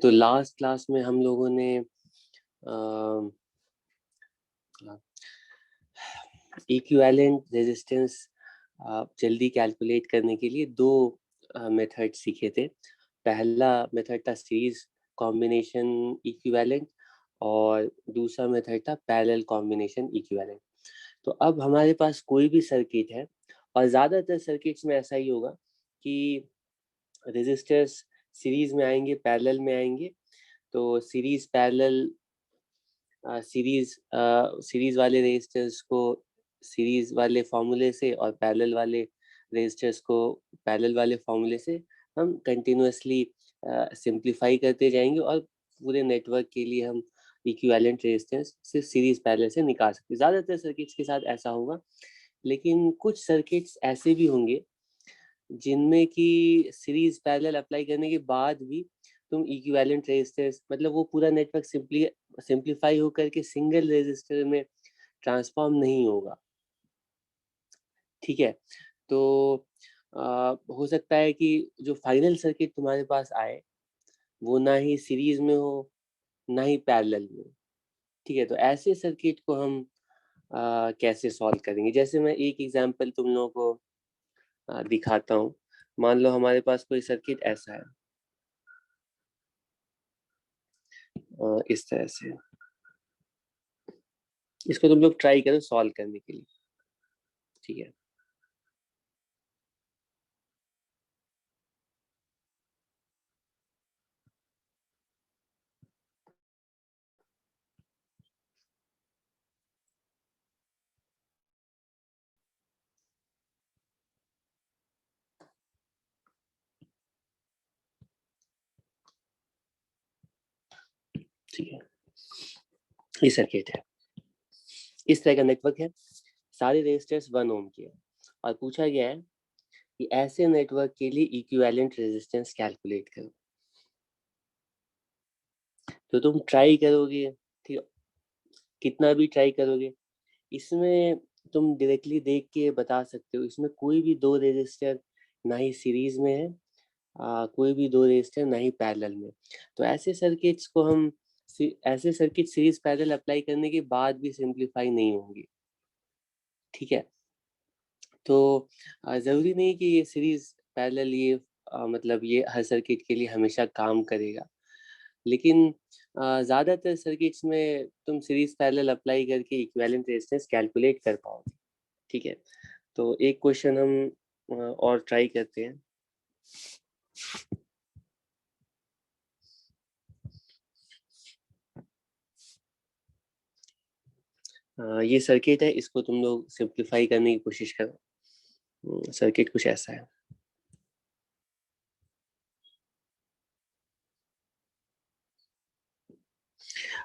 तो last class में हम लोगों ने इक्विवेलेंट रेजिस्टेंस जल्दी कैलकुलेट करने के लिए दो मेथड सीखे थे। पहला मेथड था सीरीज कॉम्बिनेशन इक्विवेलेंट और दूसरा मेथड था पैरेलल कॉम्बिनेशन इक्विवेलेंट। तो अब हमारे पास कोई भी सर्किट है और ज़्यादातर सर्किट्स में ऐसा ही होगा कि रेजिस्टर्स सीरीज में आएंगे, पैरेलल में आएंगे। तो सीरीज पैरेलल सीरीज वाले रेजिस्टर्स को सीरीज वाले फॉर्मूले से और पैरेलल वाले रेजिस्टर्स को पैरेलल वाले फॉर्मूले से हम कंटिन्यूअसली सिंप्लीफाई करते जाएंगे और पूरे नेटवर्क के लिए हम इक्विवेलेंट रेजिस्टेंस से सीरीज पैरेलल से निकाल सकते हैं। ज़्यादातर सर्किट्स के साथ ऐसा होगा, लेकिन कुछ सर्किट्स ऐसे भी होंगे जिनमें कि सीरीज पैरेलल अप्लाई करने के बाद भी तुम इक्विवेलेंट रेजिस्टर्स, मतलब वो पूरा नेटवर्क सिंप्लीफाई होकर के सिंगल रेजिस्टर में ट्रांसफॉर्म नहीं होगा। ठीक है, तो हो सकता है कि जो फाइनल सर्किट तुम्हारे पास आए वो ना ही सीरीज में हो ना ही पैरेलल में। ठीक है, तो ऐसे सर्किट को हम कैसे सॉल्व करेंगे? जैसे मैं एक एग्जांपल तुम लोगों को दिखाता हूँ। मान लो हमारे पास कोई सर्किट ऐसा है, इस तरह से। इसको तुम लोग ट्राई करो सॉल्व करने के लिए। ठीक है, ठीक है, ये सर्किट है, इस तरह का नेटवर्क है, सारे रेजिस्टर्स 1 ओम के हैं और पूछा गया है कि ऐसे नेटवर्क के लिए इक्विवेलेंट रेजिस्टेंस कैलकुलेट करो। तो तुम ट्राई करोगे, ठीक है, कितना भी ट्राई करोगे, इसमें तुम डायरेक्टली देख के बता सकते हो इसमें कोई भी दो रेजिस्टर ना ही सीरीज में है, कोई भी दो रेजिस्टर ना ही पैरेलल में। तो ऐसे सर्किट्स को हम ऐसे सर्किट सीरीज पैरेलल अप्लाई करने के बाद भी सिंप्लीफाई नहीं होंगे। ठीक है, तो ज़रूरी नहीं कि ये सीरीज पैरेलल ये मतलब ये हर सर्किट के लिए हमेशा काम करेगा, लेकिन ज़्यादातर सर्किट्स में तुम सीरीज पैरेलल अप्लाई करके इक्विवेलेंट रेजिस्टेंस कैलकुलेट कर पाओगे। ठीक है, तो एक क्वेश्चन हम और ट्राई करते हैं। ये सर्किट है, इसको तुम लोग सिंप्लीफाई करने की कोशिश करो। सर्किट कुछ ऐसा है।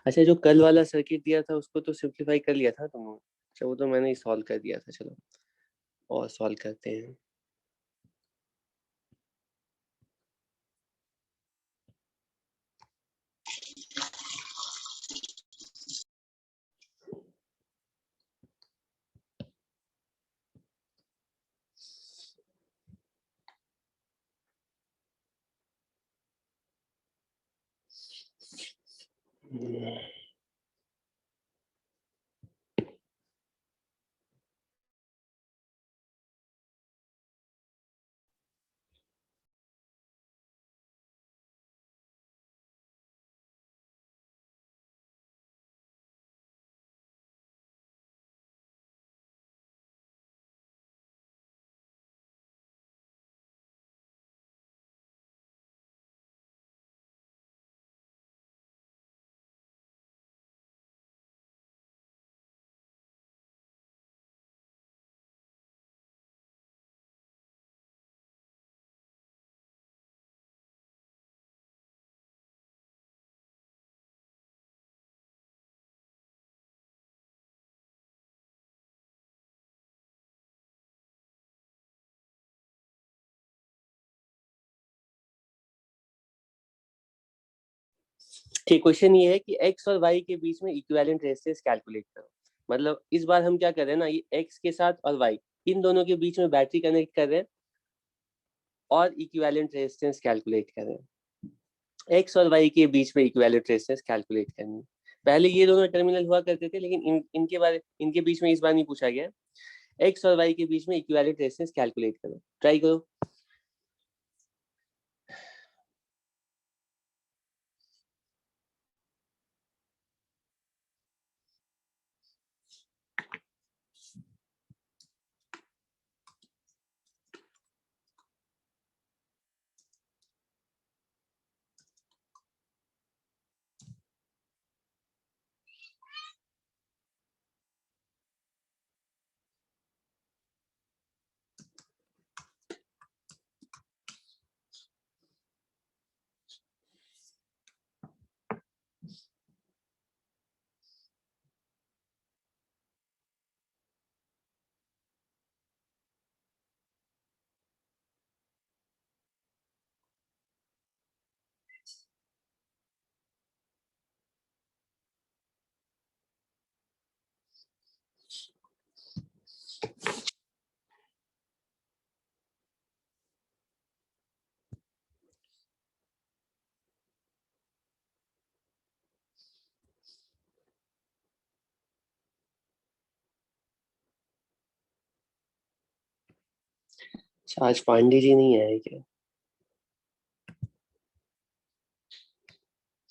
अच्छा, जो कल वाला सर्किट दिया था उसको तो सिंप्लीफाई कर लिया था तुम? अच्छा, वो तो मैंने ही सॉल्व कर दिया था। चलो और सॉल्व करते हैं। ठीक, क्वेश्चन ये है कि x और y के बीच में इक्विवेलेंट रेजिस्टेंस कैलकुलेट करो। मतलब इस बार हम क्या कर रहे हैं ना, ये x के साथ और y इन दोनों के बीच में बैटरी कनेक्ट कर रहे हैं और इक्विवेलेंट रेजिस्टेंस कैलकुलेट कर रहे हैं। एक्स और वाई के बीच में इक्विवेलेंट रेजिस्टेंस कैलकुलेट करनी है। पहले ये दोनों टर्मिनल हुआ करते थे, लेकिन इनके बीच में इस बार नहीं पूछा गया। एक्स और वाई के बीच में इक्विवेलेंट रेजिस्टेंस कैलकुलेट करो, ट्राई करो। अच्छा, आज पांडे जी नहीं आए क्या?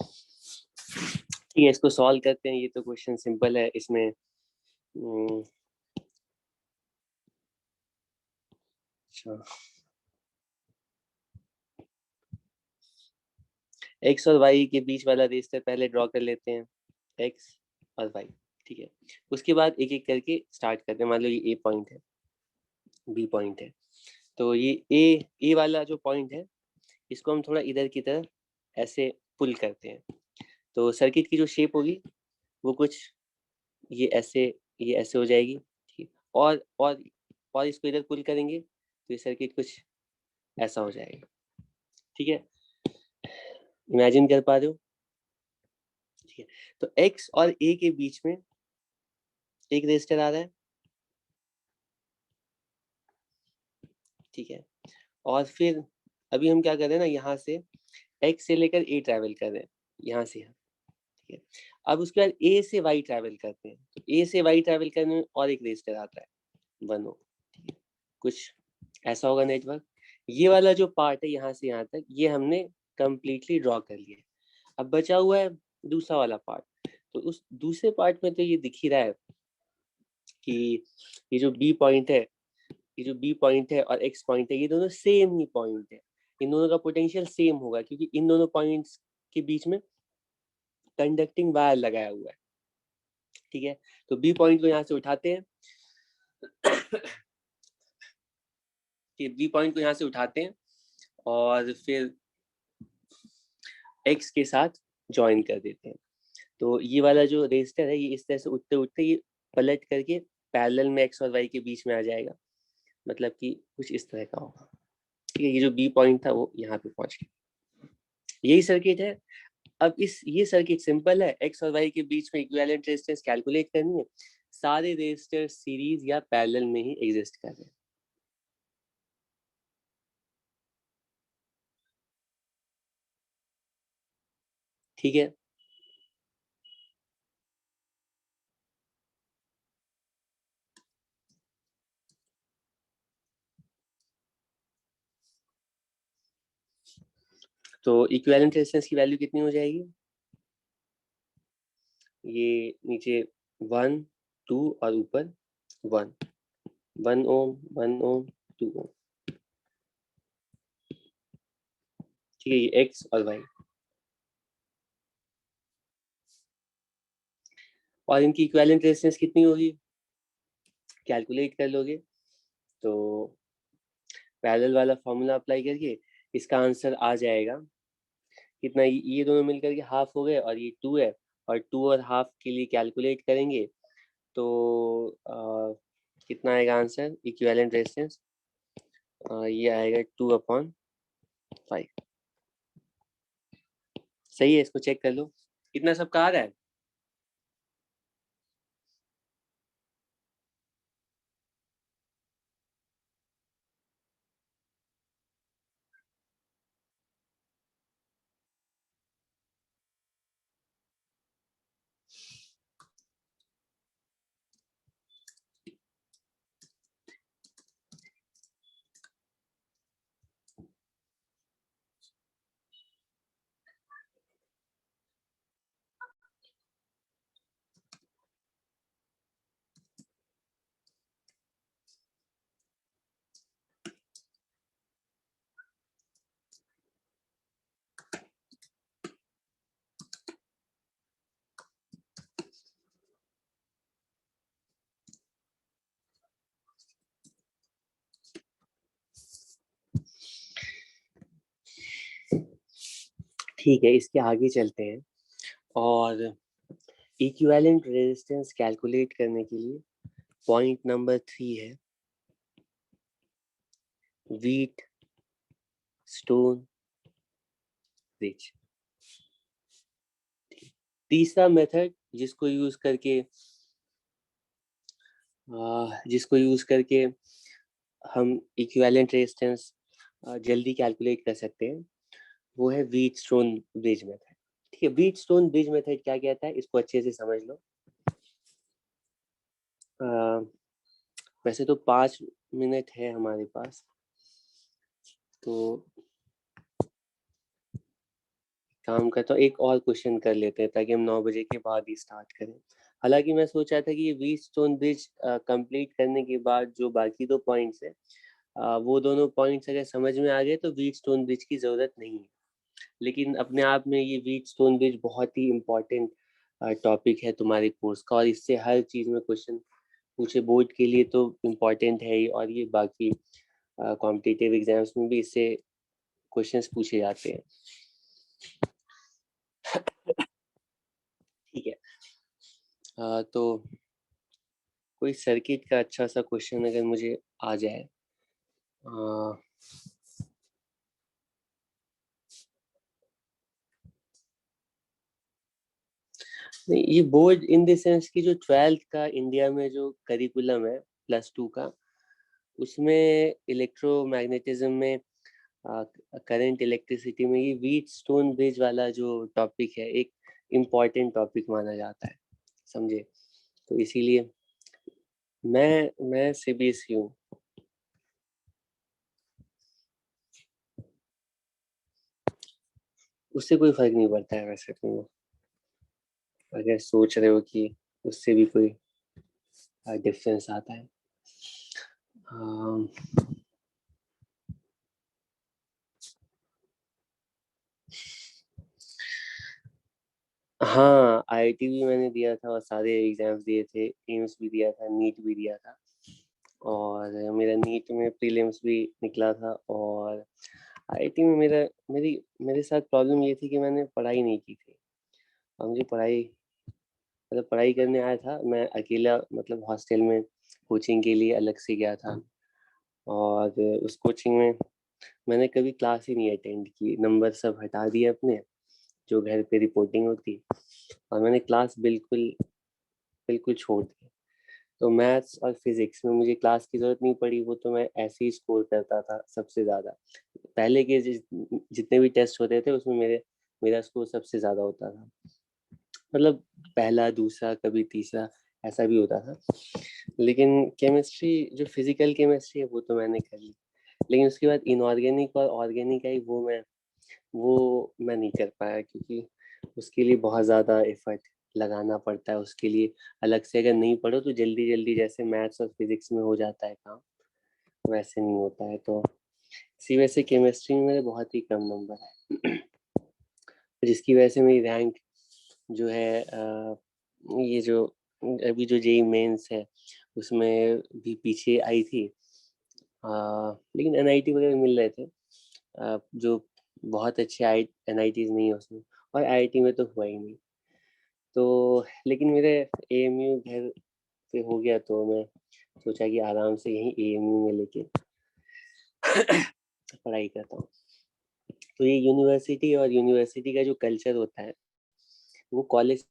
ठीक है, इसको सॉल्व करते हैं। ये तो क्वेश्चन सिंपल है। इसमें अच्छा, एक्स और वाई के बीच वाला रेजिस्टर पहले ड्रॉ कर लेते हैं, एक्स और वाई। ठीक है, उसके बाद एक एक करके स्टार्ट करते हैं। मान लो ये ए पॉइंट है, बी पॉइंट है, तो ये ए वाला जो पॉइंट है, इसको हम थोड़ा इधर की तरफ ऐसे पुल करते हैं। तो सर्किट की जो शेप होगी वो कुछ ये ऐसे, ये ऐसे हो जाएगी। ठीक, और इसको इधर पुल करेंगे तो ये सर्किट कुछ ऐसा हो जाएगा। ठीक है, इमेजिन कर पा रहे हो? ठीक है, तो एक्स और ए के बीच में एक रेजिस्टर आ रहा है। ठीक है, और फिर अभी हम क्या कर रहे हैं ना, यहाँ से एक्स से लेकर ए ट्रैवल कर रहे हैं, यहाँ से यहाँ। ठीक है, अब उसके बाद ए से वाई ट्रैवल करते हैं, तो ए से वाई ट्रैवल करने में और एक रेजिस्टर आता है, 1 ओम। ठीक है, कुछ ऐसा होगा नेटवर्क। ये वाला जो पार्ट है यहाँ से यहाँ तक, ये हमने कंप्लीटली ड्रॉ कर लिया। अब बचा हुआ है दूसरा वाला पार्ट। तो उस दूसरे पार्ट में तो ये दिख ही रहा है कि ये जो बी पॉइंट है, ये जो बी पॉइंट है और एक्स पॉइंट है, ये दोनों सेम ही पॉइंट है। इन दोनों का पोटेंशियल सेम होगा, क्योंकि इन दोनों पॉइंट्स के बीच में कंडक्टिंग वायर लगाया हुआ है। ठीक है, तो बी पॉइंट को यहाँ से उठाते हैं कि बी पॉइंट को यहाँ से उठाते हैं और फिर एक्स के साथ ज्वाइन कर देते हैं। तो ये वाला जो रेजिस्टर है, ये इस तरह से उठते उठते ये पलट करके पैरेलल में एक्स और वाई के बीच में आ जाएगा। मतलब कि कुछ इस तरह का होगा। ठीक है, ये जो बी पॉइंट था वो यहाँ पे पहुंच गया। यही सर्किट है। अब ये सर्किट सिंपल है। एक्स और वाई के बीच में इक्विवेलेंट रेजिस्टेंस कैलकुलेट करनी है। सारे रेजिस्टर सीरीज या पैरेलल में ही एग्जिस्ट कर रहे हैं। ठीक है, तो इक्विवेलेंट रेजिस्टेंस की वैल्यू कितनी हो जाएगी? ये नीचे 1 2 और ऊपर 1, 1 ओम 1 ओम 2 ओम। ठीक है, ये एक्स और वाई, और इनकी इक्विवेलेंट रेजिस्टेंस कितनी होगी कैलकुलेट कर लोगे तो पैरेलल वाला फॉर्मूला अप्लाई करके इसका आंसर आ जाएगा कितना। ये दोनों मिलकर के हाफ हो गए और ये 2 है, और 2 और हाफ के लिए कैलकुलेट करेंगे तो कितना आएगा आंसर इक्विवेलेंट रेजिस्टेंस? ये आएगा 2/5। सही है, इसको चेक कर लो। कितना सबका आ रहा है? ठीक है, इसके आगे चलते हैं और इक्विवेलेंट रेजिस्टेंस कैलकुलेट करने के लिए पॉइंट नंबर 3 है व्हीट स्टोन ब्रिज। तीसरा मेथड जिसको यूज करके हम इक्विवेलेंट रेजिस्टेंस जल्दी कैलकुलेट कर सकते हैं वो है व्हीट स्टोन ब्रिज मेथड। ठीक है, व्हीट स्टोन ब्रिज मेथड क्या कहता है इसको अच्छे से समझ लो। वैसे तो 5 मिनट है हमारे पास, तो काम करता हूँ एक और क्वेश्चन कर लेते हैं ताकि हम 9 बजे के बाद ही स्टार्ट करें। हालांकि मैं सोच रहा था कि ये व्हीट स्टोन ब्रिज कंप्लीट करने के बाद जो बाकी 2 पॉइंट्स है वो दोनों पॉइंट्स अगर समझ में आ गए तो व्हीट स्टोन ब्रिज की जरूरत नहीं है। लेकिन अपने आप में ये व्हीट स्टोन ब्रिज बहुत ही इम्पोर्टेंट टॉपिक है तुम्हारे कोर्स का, और इससे हर चीज में क्वेश्चन पूछे बोर्ड के लिए तो इम्पोर्टेंट है ही, और ये बाकी कॉम्पिटिटिव एग्जाम्स में भी इससे क्वेश्चंस पूछे जाते हैं। ठीक है, तो कोई सर्किट का अच्छा सा क्वेश्चन अगर मुझे आ जाए। नहीं, ये बोर्ड इन द सेंस की जो 12th का इंडिया में जो करिकुलम है +2 का, उसमें इलेक्ट्रोमैग्नेटिज्म में करंट इलेक्ट्रिसिटी में ये व्हीट स्टोन ब्रिज वाला जो टॉपिक है एक इम्पॉर्टेंट टॉपिक माना जाता है, समझे। तो इसीलिए मैं सीबीएसई हूँ। उससे कोई फर्क नहीं पड़ता है वैसे, तुम अगर सोच रहे हो कि उससे भी कोई डिफरेंस आता है। अम, हाँ, आईआईटी भी मैंने दिया था और सारे एग्जाम्स दिए थे, एम्स भी दिया था, नीट भी दिया था, और मेरा नीट में प्रीलिम्स भी निकला था। और आईआईटी में मेरे साथ प्रॉब्लम ये थी कि मैंने पढ़ाई नहीं की थी, और मुझे पढ़ाई करने आया था मैं अकेला, मतलब हॉस्टल में कोचिंग के लिए अलग से गया था, और उस कोचिंग में मैंने कभी क्लास ही नहीं अटेंड की, नंबर सब हटा दिए अपने जो घर पे रिपोर्टिंग होती, और मैंने क्लास बिल्कुल बिल्कुल छोड़ दी। तो मैथ्स और फिजिक्स में मुझे क्लास की जरूरत नहीं पड़ी, वो तो मैं ऐसे ही स्कोर करता था सबसे ज्यादा। पहले के जितने भी टेस्ट होते थे उसमें मेरा स्कोर सबसे ज्यादा होता था, मतलब पहला दूसरा कभी तीसरा ऐसा भी होता था। लेकिन केमिस्ट्री, जो फिजिकल केमिस्ट्री है वो तो मैंने कर ली, लेकिन उसके बाद इनऑर्गेनिक और ऑर्गेनिक आई वो मैं नहीं कर पाया, क्योंकि उसके लिए बहुत ज़्यादा एफर्ट लगाना पड़ता है, उसके लिए अलग से अगर नहीं पढ़ो तो जल्दी जल्दी जैसे मैथ्स और फिजिक्स में हो जाता है काम, वैसे नहीं होता है। तो इसी वजह से केमिस्ट्री में मेरे बहुत ही कम नंबर है, जिसकी वजह से मेरी रैंक जो है ये जो अभी जो जेई मेंस है उसमें भी पीछे आई थी। लेकिन एनआईटी वगैरह मिल रहे थे, जो बहुत अच्छे आई एनआईटीज नहीं है उसमें, और आईआईटी में तो हुआ ही नहीं। तो लेकिन मेरे एएमयू घर पे हो गया, तो मैं सोचा कि आराम से यहीं एएमयू में लेके पढ़ाई करता हूँ। तो ये यूनिवर्सिटी और यूनिवर्सिटी का जो कल्चर होता है वो कॉलेज।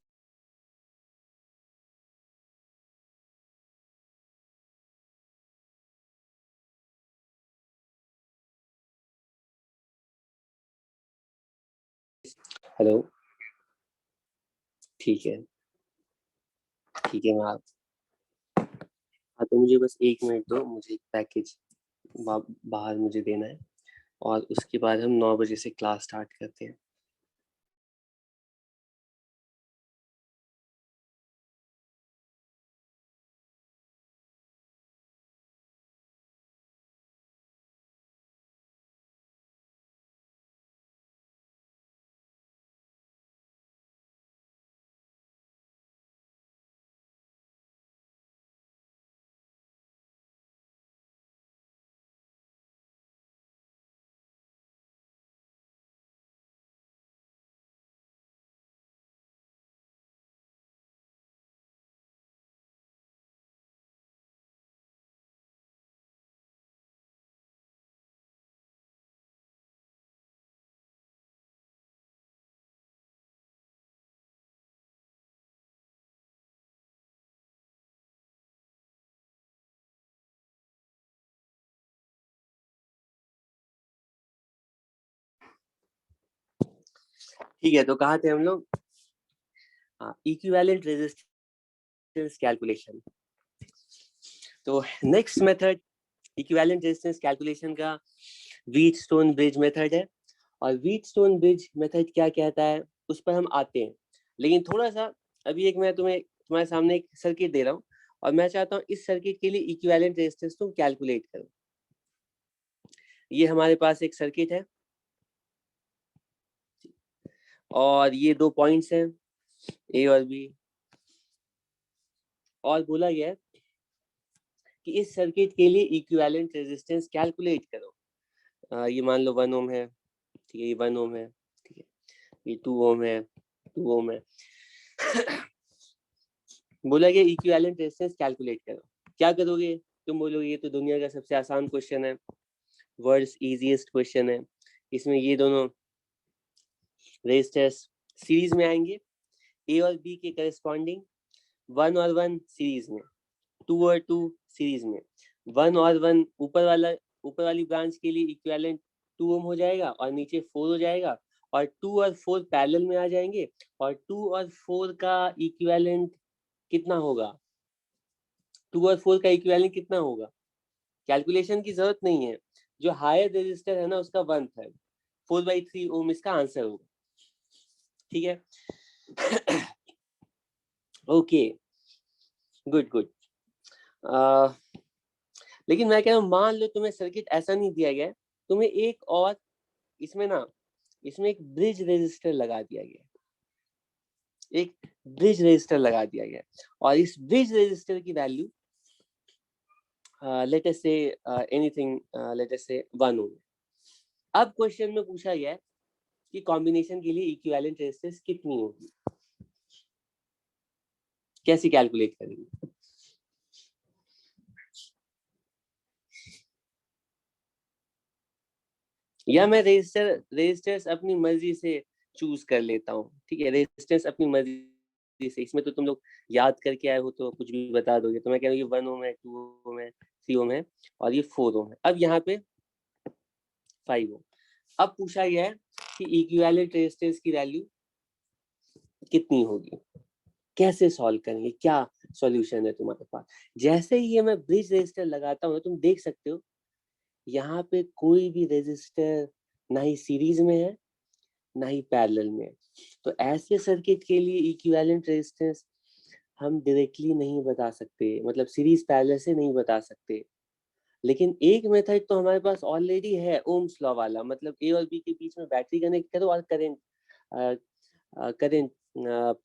हेलो, ठीक है, ठीक है, मैं आप। हाँ, तो मुझे बस 1 मिनट दो, मुझे एक पैकेज बाहर मुझे देना है, और उसके बाद हम 9 बजे से क्लास स्टार्ट करते हैं। ठीक है, तो कहाँ थे हम लोग? Equivalent resistance calculation. तो next method equivalent resistance calculation का व्हीटस्टोन ब्रिज मेथड है। और व्हीटस्टोन ब्रिज मेथड क्या कहता है उस पर हम आते हैं, लेकिन थोड़ा सा अभी एक मैं तुम्हारे सामने एक सर्किट दे रहा हूँ और मैं चाहता हूँ इस सर्किट के लिए इक्विवेलेंट रेजिस्टेंस तुम कैलकुलेट करो। ये हमारे पास एक सर्किट है और ये दो पॉइंट्स हैं ए और बी, और बोला गया है कि इस सर्किट के लिए इक्विवेलेंट रेजिस्टेंस कैलकुलेट करो। ये मान लो 1 ओम है, ठीक है, ये 1 ओम है, ठीक है, ये 2 ओम है, 2 ओम है। बोला गया इक्विवेलेंट रेजिस्टेंस कैलकुलेट करो। क्या करोगे? तुम बोलोगे ये तो दुनिया का सबसे आसान क्वेश्चन है, वर्ल्ड्स इजीएस्ट क्वेश्चन है। इसमें ये दोनों रेजिस्टर्स सीरीज में आएंगे, ए और बी के करस्पॉन्डिंग 1 और 1 सीरीज में, 2 और 2 सीरीज में। 1 और 1 ऊपर वाली ब्रांच के लिए इक्विवेलेंट 2 ओम हो जाएगा और नीचे 4 हो जाएगा, और 2 और 4 पैरेलल में आ जाएंगे, और 2 और 4 का इक्विवेलेंट कितना होगा? 2 और 4 का इक्विवेलेंट कितना होगा? कैलकुलेशन की जरूरत नहीं है, जो हायर रेजिस्टर है ना उसका 1/3, 4/3 ओम इसका आंसर होगा। ठीक है। Okay, good good. लेकिन मैं कह रहा हूँ मान लो तुम्हें सर्किट ऐसा नहीं दिया गया, तुम्हें एक और इसमें एक ब्रिज रेजिस्टर लगा दिया गया, एक ब्रिज रेजिस्टर लगा दिया गया, और इस ब्रिज रेजिस्टर की value let us say anything, late us से 1 ओम। अब क्वेश्चन में पूछा गया है कि कॉम्बिनेशन के लिए इक्विवेलेंट रेजिस्टेंस कितनी होगी, कैसे कैलकुलेट करेंगे? या मैं रेजिस्टर्स अपनी मर्जी से चूज कर लेता हूँ, ठीक है, रेजिस्टेंस अपनी मर्जी से। इसमें तो तुम लोग याद करके आए हो तो कुछ भी बता दोगे, तो मैं कह रहा हूँ ये 1 ओम है, 2 ओम है, 3 ओम है, और ये 4 ओम है। अब यहाँ पे 5 ओम। अब पूछा गया है कि इक्विवेलेंट रेजिस्टेंस की वैल्यू कितनी होगी, कैसे सॉल्व करेंगे, क्या सॉल्यूशन है तुम्हारे पास? जैसे ही ये मैं ब्रिज रेजिस्टर लगाता हूँ, तुम देख सकते हो यहाँ पे कोई भी रेजिस्टर ना ही सीरीज में है ना ही पैरेलल में है। तो ऐसे सर्किट के लिए इक्विवेलेंट रेजिस्टेंस हम डायरेक्टली नहीं बता सकते, मतलब सीरीज पैरेलल से नहीं बता सकते। लेकिन एक मेथड तो हमारे पास ऑलरेडी है, ओम्स लॉ वाला, मतलब ए और बी के बीच में बैटरी कनेक्ट करो और करंट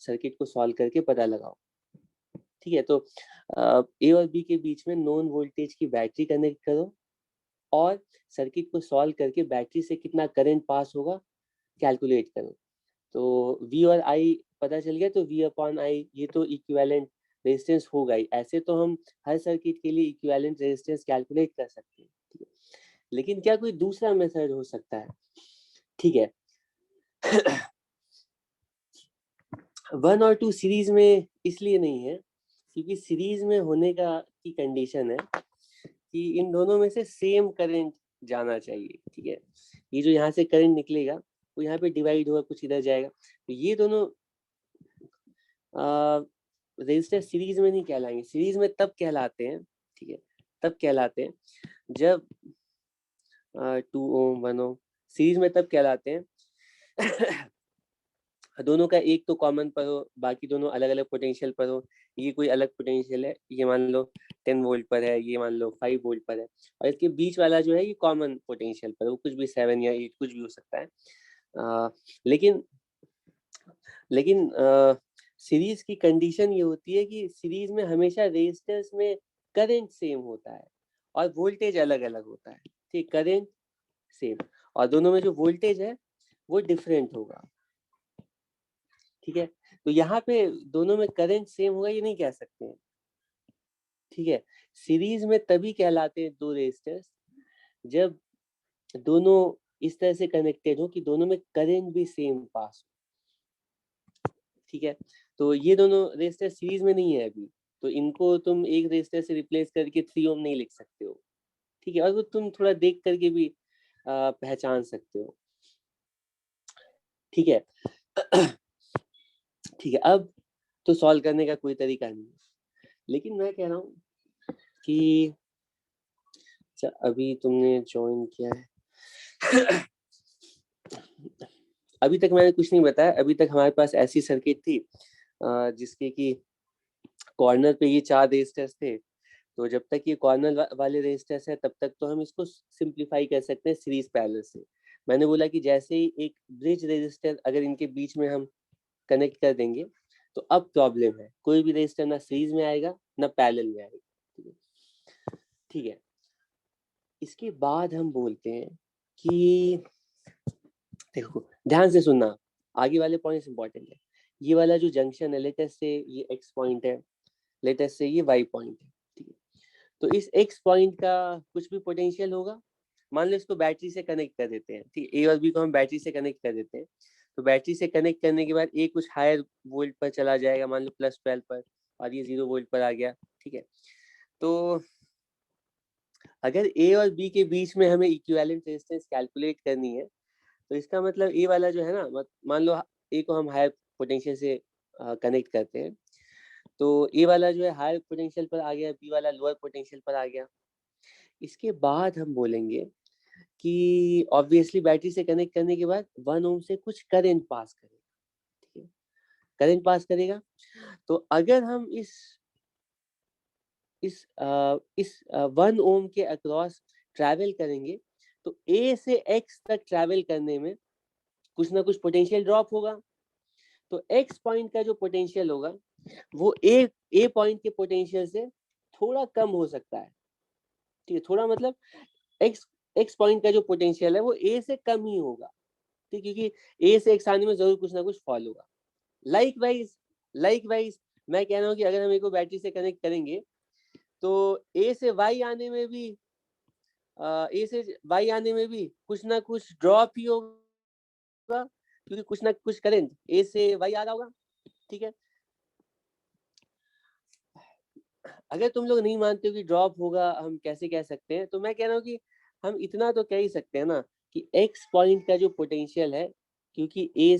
सर्किट को सॉल्व करके पता लगाओ। ठीक है, तो ए और बी के बीच में नॉन वोल्टेज की बैटरी कनेक्ट करो और सर्किट को सॉल्व करके बैटरी से कितना करंट पास होगा कैलकुलेट करो। तो V और I पता चल गया, तो V अपॉन I ये तो इक्विवेलेंट रेजिस्टेंस होगा ही। ऐसे तो हम हर सर्किट के लिए इक्विवेलेंट रेजिस्टेंस कैलकुलेट कर सकते हैं, ठीक है। लेकिन क्या कोई दूसरा मेथड हो सकता है? ठीक है। 1 और 2 सीरीज में इसलिए नहीं है क्योंकि सीरीज में होने का की कंडीशन है कि इन दोनों में से सेम करंट जाना चाहिए, ठीक है। ये जो यहाँ से करंट निकलेगा वो यहाँ पे डिवाइड होगा, कुछ इधर जाएगा, तो ये दोनों रेजिस्टर सीरीज में नहीं कहलाएंगे। सीरीज में तब कहलाते हैं, ठीक है, तब कहलाते हैं जब 2 ओम 1 ओम सीरीज में तब कहलाते हैं दोनों का एक तो कॉमन पर हो, बाकी दोनों अलग अलग पोटेंशियल पर हो। ये कोई अलग पोटेंशियल है, ये मान लो 10 वोल्ट पर है, ये मान लो 5 वोल्ट पर है, और इसके बीच वाला जो है ये कॉमन पोटेंशियल पर, वो कुछ भी 7 या 8 कुछ भी हो सकता है। लेकिन लेकिन सीरीज की कंडीशन ये होती है कि सीरीज में हमेशा रेजिस्टर्स में करंट सेम होता है और वोल्टेज अलग अलग होता है, ठीक, करंट सेम, और दोनों में जो वोल्टेज है वो डिफरेंट होगा, ठीक है। तो यहाँ पे दोनों में करंट सेम होगा ये नहीं कह सकते हैं, ठीक है। सीरीज में तभी कहलाते हैं दो रेजिस्टर्स जब दोनों इस तरह से कनेक्टेड हो कि दोनों में करंट भी सेम पास हो, ठीक है। तो ये दोनों रेजिस्टर सीरीज में नहीं है अभी, तो इनको तुम एक रेजिस्टर से रिप्लेस करके 3 ओम नहीं लिख सकते हो, ठीक है, और वो तुम थोड़ा देख करके भी पहचान सकते हो, ठीक है। ठीक है, अब तो सॉल्व करने का कोई तरीका नहीं है, लेकिन मैं कह रहा हूँ कि अभी तुमने ज्वाइन किया है, अभी तक मैंने कुछ नहीं बताया। अभी तक हमारे पास ऐसी सर्किट थी जिसके कि कॉर्नर पे ये 4 रेजिस्टर्स थे। तो जब तक ये कॉर्नर वाले रेजिस्टर्स है तब तक तो हम इसको सिंप्लीफाई कर सकते हैं सीरीज पैरेलल से। मैंने बोला कि जैसे ही एक ब्रिज रेजिस्टर अगर इनके बीच में हम कनेक्ट कर देंगे तो अब प्रॉब्लम है, कोई भी रेजिस्टर ना सीरीज में आएगा ना पैरेलल में आएगा। ठीक है, इसके बाद हम बोलते हैं कि देखो ध्यान से सुनना, आगे वाले पॉइंट्स इंपॉर्टेंट है। ये वाला जो जंक्शन है, लेटेस्ट से ये एक्स पॉइंट है, लेटेस्ट से ये वाई पॉइंट है। ठीक है, तो इस एक्स पॉइंट का कुछ भी पोटेंशियल होगा, मान लो इसको बैटरी से कनेक्ट कर देते हैं। ठीक है, ए और बी को हम बैटरी से कनेक्ट कर देते हैं। तो बैटरी से कनेक्ट करने के बाद ए कुछ हायर वोल्ट पर चला जाएगा, मान लो +12 पर, और ये 0 वोल्ट पर आ गया। ठीक है, तो अगर ए और बी के बीच में हमें इक्विवेलेंट रेजिस्टेंस कैलकुलेट करनी है, तो इसका मतलब ए वाला जो है ना, मान लो ए को हम हायर पोटेंशियल से कनेक्ट करते हैं, तो ए वाला जो है हायर पोटेंशियल पर आ गया, बी वाला लोअर पोटेंशियल पर आ गया। इसके बाद हम बोलेंगे कि ऑब्वियसली बैटरी से कनेक्ट करने के बाद 1 ओम से कुछ करंट पास करेगा। ठीक है, करंट पास करेगा। तो अगर हम इस 1 ओम के अक्रॉस ट्रैवल करेंगे, तो ए से एक्स तक ट्रैवल करने में कुछ ना कुछ पोटेंशियल ड्रॉप होगा। तो एक्स पॉइंट का जो पोटेंशियल होगा वो ए पॉइंट के पोटेंशियल से थोड़ा कम हो सकता है। ठीक है, थोड़ा मतलब एक्स एक्स पॉइंट का जो पोटेंशियल है वो ए से कम ही होगा। ठीक, क्योंकि ए से एक्स आने में जरूर कुछ ना कुछ फॉल होगा। लाइक वाइज मैं कह रहा हूँ कि अगर हम एक को बैटरी से कनेक्ट करेंगे तो ए से वाई आने में भी कुछ ना कुछ ड्रॉप ही होगा, क्योंकि कुछ ना कुछ करंट ए से वाई आ रहा होगा। ठीक है, अगर तुम लोग नहीं मानते हो कि ड्रॉप होगा, हम कैसे कह सकते हैं, तो मैं कह रहा हूँ कि हम इतना तो कह ही सकते हैं ना कि एक्स पॉइंट का जो पोटेंशियल है, क्योंकि ए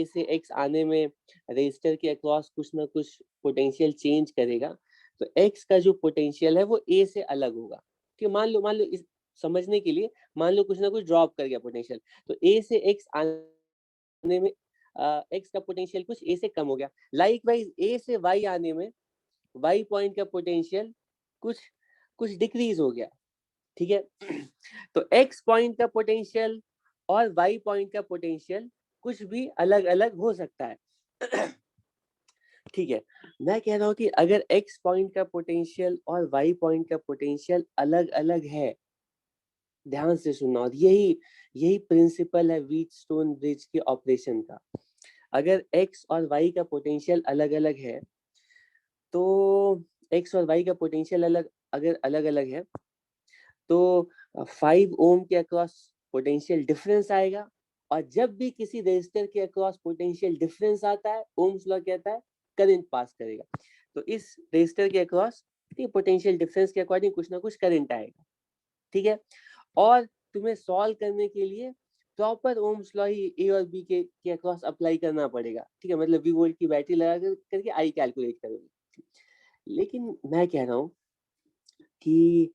से एक्स आने में रेजिस्टर के अक्रॉस कुछ ना कुछ पोटेंशियल चेंज करेगा, तो एक्स का जो पोटेंशियल है वो ए से अलग होगा। ठीक, मान लो इस समझने के लिए, मान लो कुछ ना कुछ ड्रॉप कर गया पोटेंशियल, तो ए से एक्स आने में एक्स का पोटेंशियल कुछ ए से कम हो गया। लाइक वाइज ए से वाई आने में वाई पॉइंट का पोटेंशियल कुछ कुछ डिक्रीज हो गया। ठीक है, तो एक्स पॉइंट का पोटेंशियल और वाई पॉइंट का पोटेंशियल कुछ भी अलग अलग हो सकता है। ठीक है, मैं कह रहा हूं कि अगर एक्स पॉइंट का पोटेंशियल और वाई पॉइंट का पोटेंशियल अलग अलग है, ध्यान से सुनना, और यही यही प्रिंसिपल है व्हीटस्टोन ब्रिज के ऑपरेशन का। अगर एक्स और वाई का पोटेंशियल अलग अलग है, तो एक्स और वाई का पोटेंशियल अगर अलग अलग है, तो 5 ओम के अक्रॉस पोटेंशियल डिफरेंस आएगा। और जब भी किसी रेजिस्टर के अक्रॉस पोटेंशियल डिफरेंस आता है, ओम्स लॉ कहता है करंट पास करेगा। तो इस रेजिस्टर के अक्रॉस पोटेंशियल डिफरेंस के अकॉर्डिंग कुछ ना कुछ करंट आएगा। ठीक है, और तुम्हें सॉल्व करने के लिए प्रॉपर ओम्स लॉ ही ए और बी के अक्रॉस अप्लाई करना पड़ेगा। ठीक है, मतलब वी वोल्ट की बैटरी लगा करके आई कैलकुलेट करोगे। लेकिन मैं कह रहा हूँ कि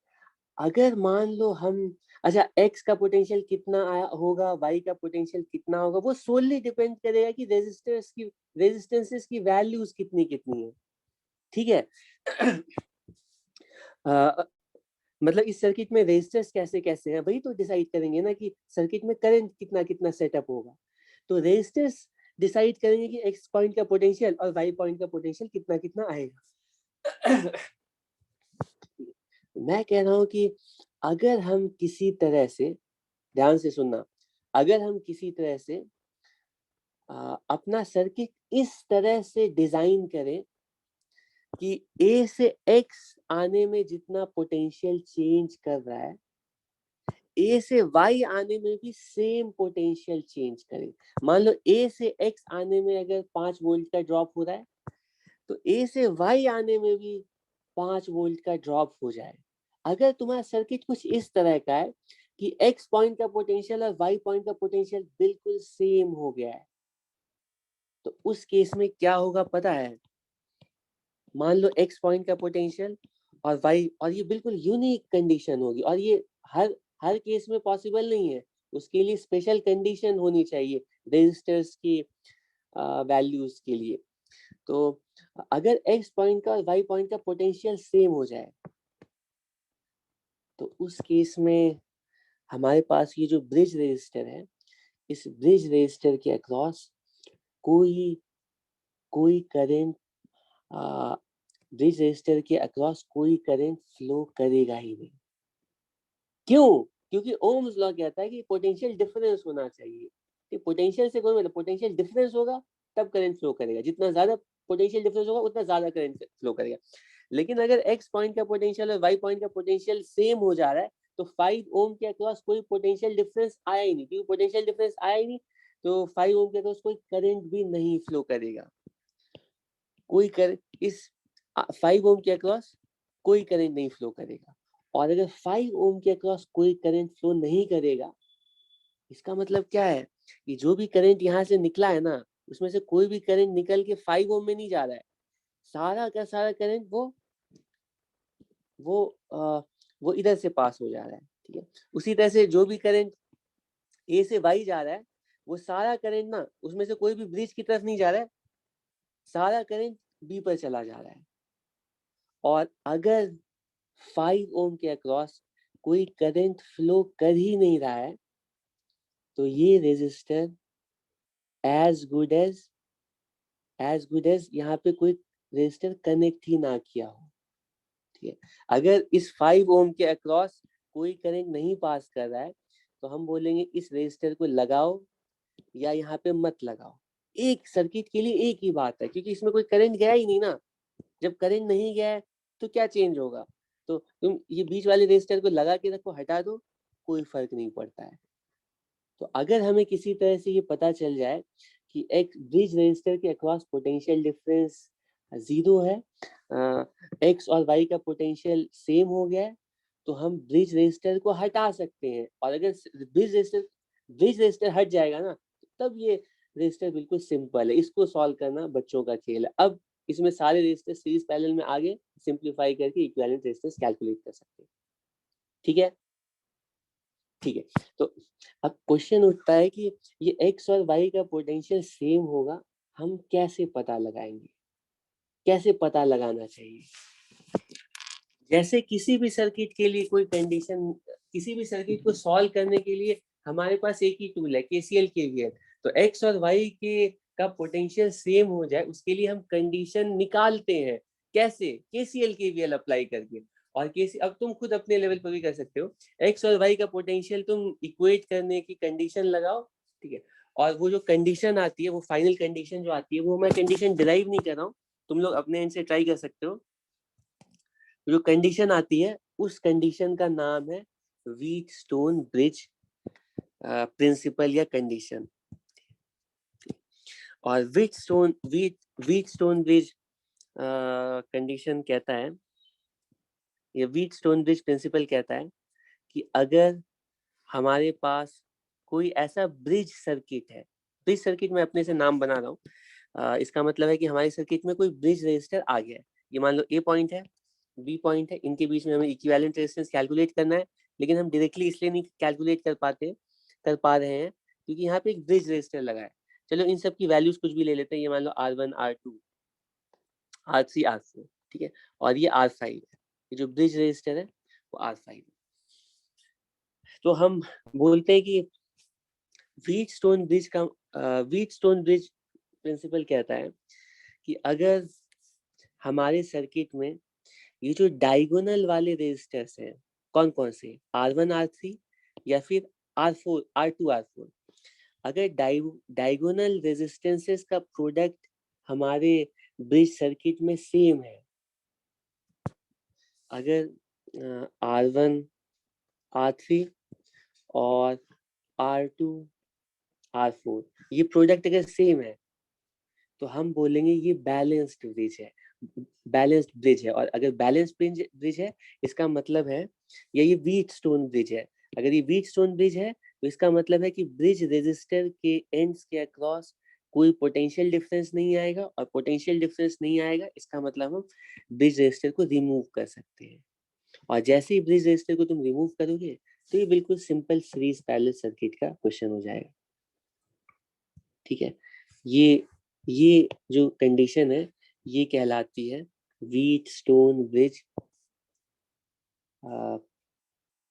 अगर मान लो हम, अच्छा एक्स का पोटेंशियल कितना आया होगा, वाई का पोटेंशियल कितना होगा, वो सोलली डिपेंड करेगा कि रेजिस्टेंसेस की वैल्यूज कितनी कितनी है। ठीक है, मतलब इस सर्किट में रेजिस्टर्स कैसे कैसे हैं, वही तो डिसाइड करेंगे ना कि सर्किट में करंट कितना कितना सेटअप होगा। तो रेजिस्टर्स डिसाइड करेंगे कि एक्स पॉइंट का पोटेंशियल और वाई पॉइंट का पोटेंशियल कितना कितना आएगा। मैं कह रहा हूं कि अगर हम किसी तरह से, ध्यान से सुनना, अगर हम किसी तरह से अपना सर्किट इस तरह से डिजाइन करें कि ए से एक्स आने में जितना पोटेंशियल चेंज कर रहा है, ए से वाई आने में भी सेम पोटेंशियल चेंज करे। मान लो ए से एक्स आने में अगर 5 वोल्ट का ड्रॉप हो रहा है, तो ए से वाई आने में भी 5 वोल्ट का ड्रॉप हो जाए। अगर तुम्हारा सर्किट कुछ इस तरह का है कि x पॉइंट का पोटेंशियल और y पॉइंट का पोटेंशियल बिल्कुल सेम हो गया है, तो उस केस में क्या होगा पता है? मान लो x पॉइंट का पोटेंशियल और y, और ये बिल्कुल यूनिक कंडीशन होगी, और ये हर हर केस में पॉसिबल नहीं है, उसके लिए स्पेशल कंडीशन होनी चाहिए रेजिस्टर्स की वैल्यूज के लिए। तो अगर x पॉइंट का और y पॉइंट का पोटेंशियल सेम हो जाए, तो उस केस में हमारे पास ये जो ब्रिज रेजिस्टर है, इस ब्रिज रेजिस्टर के अक्रॉस कोई कोई करंट ब्रिज रेजिस्टर के अक्रॉस कोई करंट फ्लो करेगा ही नहीं। क्यों? क्योंकि ओम्स लॉ कहता है कि पोटेंशियल डिफरेंस होना चाहिए, कि पोटेंशियल से कोई मतलब पोटेंशियल डिफरेंस होगा तब करंट फ्लो करेगा, जितना ज्यादा पोटेंशियल डिफरेंस होगा उतना ज्यादा करंट फ्लो करेगा। लेकिन अगर x पॉइंट का पोटेंशियल और y पॉइंट का पोटेंशियल सेम हो जा रहा है, तो 5 ओम के अक्रॉस कोई पोटेंशियल डिफरेंस आया ही नहीं, क्योंकि पोटेंशियल डिफरेंस आया ही नहीं, तो 5 ओम के अक्रॉस कोई करंट भी नहीं फ्लो करेगा। कोई कर इस 5 ओम के अक्रॉस कोई करंट नहीं फ्लो करेगा। और अगर 5 ओम के अक्रॉस कोई करंट फ्लो नहीं करेगा, इसका मतलब क्या है? कि जो भी करंट यहाँ से निकला है ना, उसमें से कोई भी करंट निकल के 5 ओम में नहीं जा रहा है, सारा का सारा करंट वो वो इधर से पास हो जा रहा है, ठीक है। उसी तरह से जो भी करंट ए से वाई जा रहा है, वो सारा करंट ना उसमें से कोई भी ब्रिज की तरफ नहीं जा रहा है, सारा करंट बी पर चला जा रहा है। और अगर 5 ओम के अक्रॉस कोई करंट फ्लो कर ही नहीं रहा है, तो ये रेजिस्टर एज गुड एज यहाँ पे कोई रेजिस्टर कनेक्ट ही ना किया हो, ठीक है। अगर इस 5 ओम के अक्रॉस कोई करंट नहीं पास कर रहा है, तो हम बोलेंगे इस रेजिस्टर को लगाओ या यहाँ पे मत लगाओ। एक सर्किट के लिए एक ही बात है, क्योंकि इसमें कोई करंट गया ही नहीं ना। जब करंट नहीं गया है तो क्या चेंज होगा? तो तुम ये बीच वाले रेजिस्टर को लगा के रखो, हटा दो, कोई फर्क नहीं पड़ता है। तो अगर हमें किसी तरह से ये पता चल जाए कि एक ब्रिज रेजिस्टर के अक्रॉस पोटेंशियल डिफरेंस 0 है, एक्स और वाई का पोटेंशियल सेम हो गया है, तो हम ब्रिज रेजिस्टर को हटा सकते हैं। और अगर ब्रिज रेजिस्टर हट जाएगा ना, तब ये रेजिस्टर बिल्कुल सिंपल है, इसको सॉल्व करना बच्चों का खेल है। अब इसमें सारे रेजिस्टर सीरीज पैरेलल में आगे सिंप्लीफाई करके इक्विवेलेंट रेजिस्टेंस कैलकुलेट कर सकते हैं, ठीक है। ठीक है, तो अब क्वेश्चन उठता है कि ये एक्स और वाई का पोटेंशियल सेम होगा, हम कैसे पता लगाएंगे? कैसे पता लगाना चाहिए? जैसे किसी भी सर्किट के लिए कोई कंडीशन, किसी भी सर्किट को सॉल्व करने के लिए हमारे पास एक ही टूल है, केसीएल केवीएल। तो एक्स और वाई के का पोटेंशियल सेम हो जाए, उसके लिए हम कंडीशन निकालते हैं। कैसे? केसीएल केवीएल अप्लाई करके। और केसी अब तुम खुद अपने लेवल पर भी कर सकते हो। एक्स और वाई का पोटेंशियल तुम इक्वेट करने की कंडीशन लगाओ, ठीक है। और वो जो कंडीशन आती है, वो फाइनल कंडीशन जो आती है, वो मैं कंडीशन डिराइव नहीं कर रहा हूँ, तुम लोग अपने एंड से ट्राई कर सकते हो। जो कंडीशन आती है, उस कंडीशन का नाम है व्हीट स्टोन ब्रिज प्रिंसिपल या कंडीशन। और व्हीट स्टोन ब्रिज कंडीशन कहता है, ये व्हीट स्टोन ब्रिज प्रिंसिपल कहता है कि अगर हमारे पास कोई ऐसा ब्रिज सर्किट है, ब्रिज सर्किट में अपने से नाम बना रहा हूँ, इसका मतलब है कि हमारे सर्किट में कोई ब्रिज रेजिस्टर आ गया है। ये मान लो ए पॉइंट है, बी पॉइंट है, इनके बीच में हमें इक्विवेलेंट रेजिस्टेंस कैलकुलेट करना है, लेकिन हम डायरेक्टली इसलिए नहीं कैलकुलेट कर पा रहे हैं क्योंकि यहाँ पे एक ब्रिज रेजिस्टर लगा है। चलो इन सब की वैल्यूज कुछ भी ले लेते हैं, ये मान लो R1 R2 R3 R4, ठीक है। और ये R5 है, ये जो ब्रिज रेजिस्टर है वो R5 है। तो हम बोलते हैं कि व्हीट स्टोन ब्रिज प्रिंसिपल कहता है कि अगर हमारे सर्किट में ये जो डायगोनल वाले रेजिस्टर्स हैं, कौन कौन से, R1 R3 या फिर R4 R2 R4, अगर डायगोनल रेजिस्टेंसेस का प्रोडक्ट हमारे ब्रिज सर्किट में सेम है, अगर R1 R3 और R2 R4 ये प्रोडक्ट अगर सेम है, तो हम बोलेंगे ये बैलेंस्ड ब्रिज है, बैलेंस्ड ब्रिज है। और अगर बैलेंस्ड ब्रिज है, इसका मतलब है ये व्हीट स्टोन ब्रिज है। अगर ये व्हीट स्टोन ब्रिज है तो इसका मतलब है कि ब्रिज रेजिस्टर के एंड्स के अक्रॉस कोई पोटेंशियल डिफरेंस नहीं आएगा, और पोटेंशियल डिफरेंस नहीं आएगा इसका मतलब हम ब्रिज रेजिस्टर को रिमूव कर सकते हैं। और जैसे ही ब्रिज रेजिस्टर को तुम रिमूव करोगे तो ये बिल्कुल सिंपल सीरीज पैरेलल सर्किट का क्वेश्चन हो जाएगा। ठीक है, ये जो कंडीशन है ये कहलाती है व्हीट स्टोन ब्रिज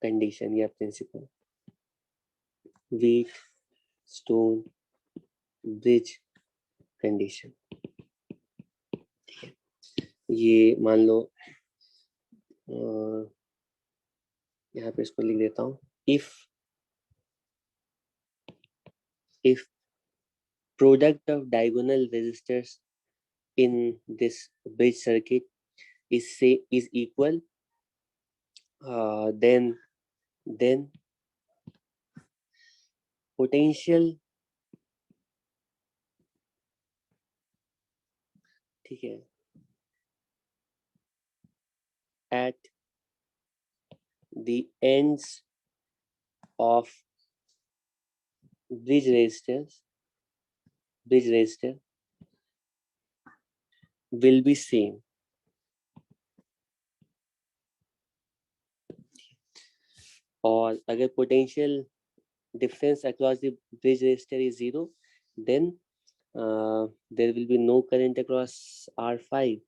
कंडीशन या principle, Wheatstone bridge condition. ठीक है, ये मान लो यहाँ पे इसको लिख देता हूँ, if product of diagonal resistors in this bridge circuit is equal, then potential, ठीक है, at the ends of bridge resistor will be same। और अगर potential difference across the bridge resistor is 0, then there will be no current across R5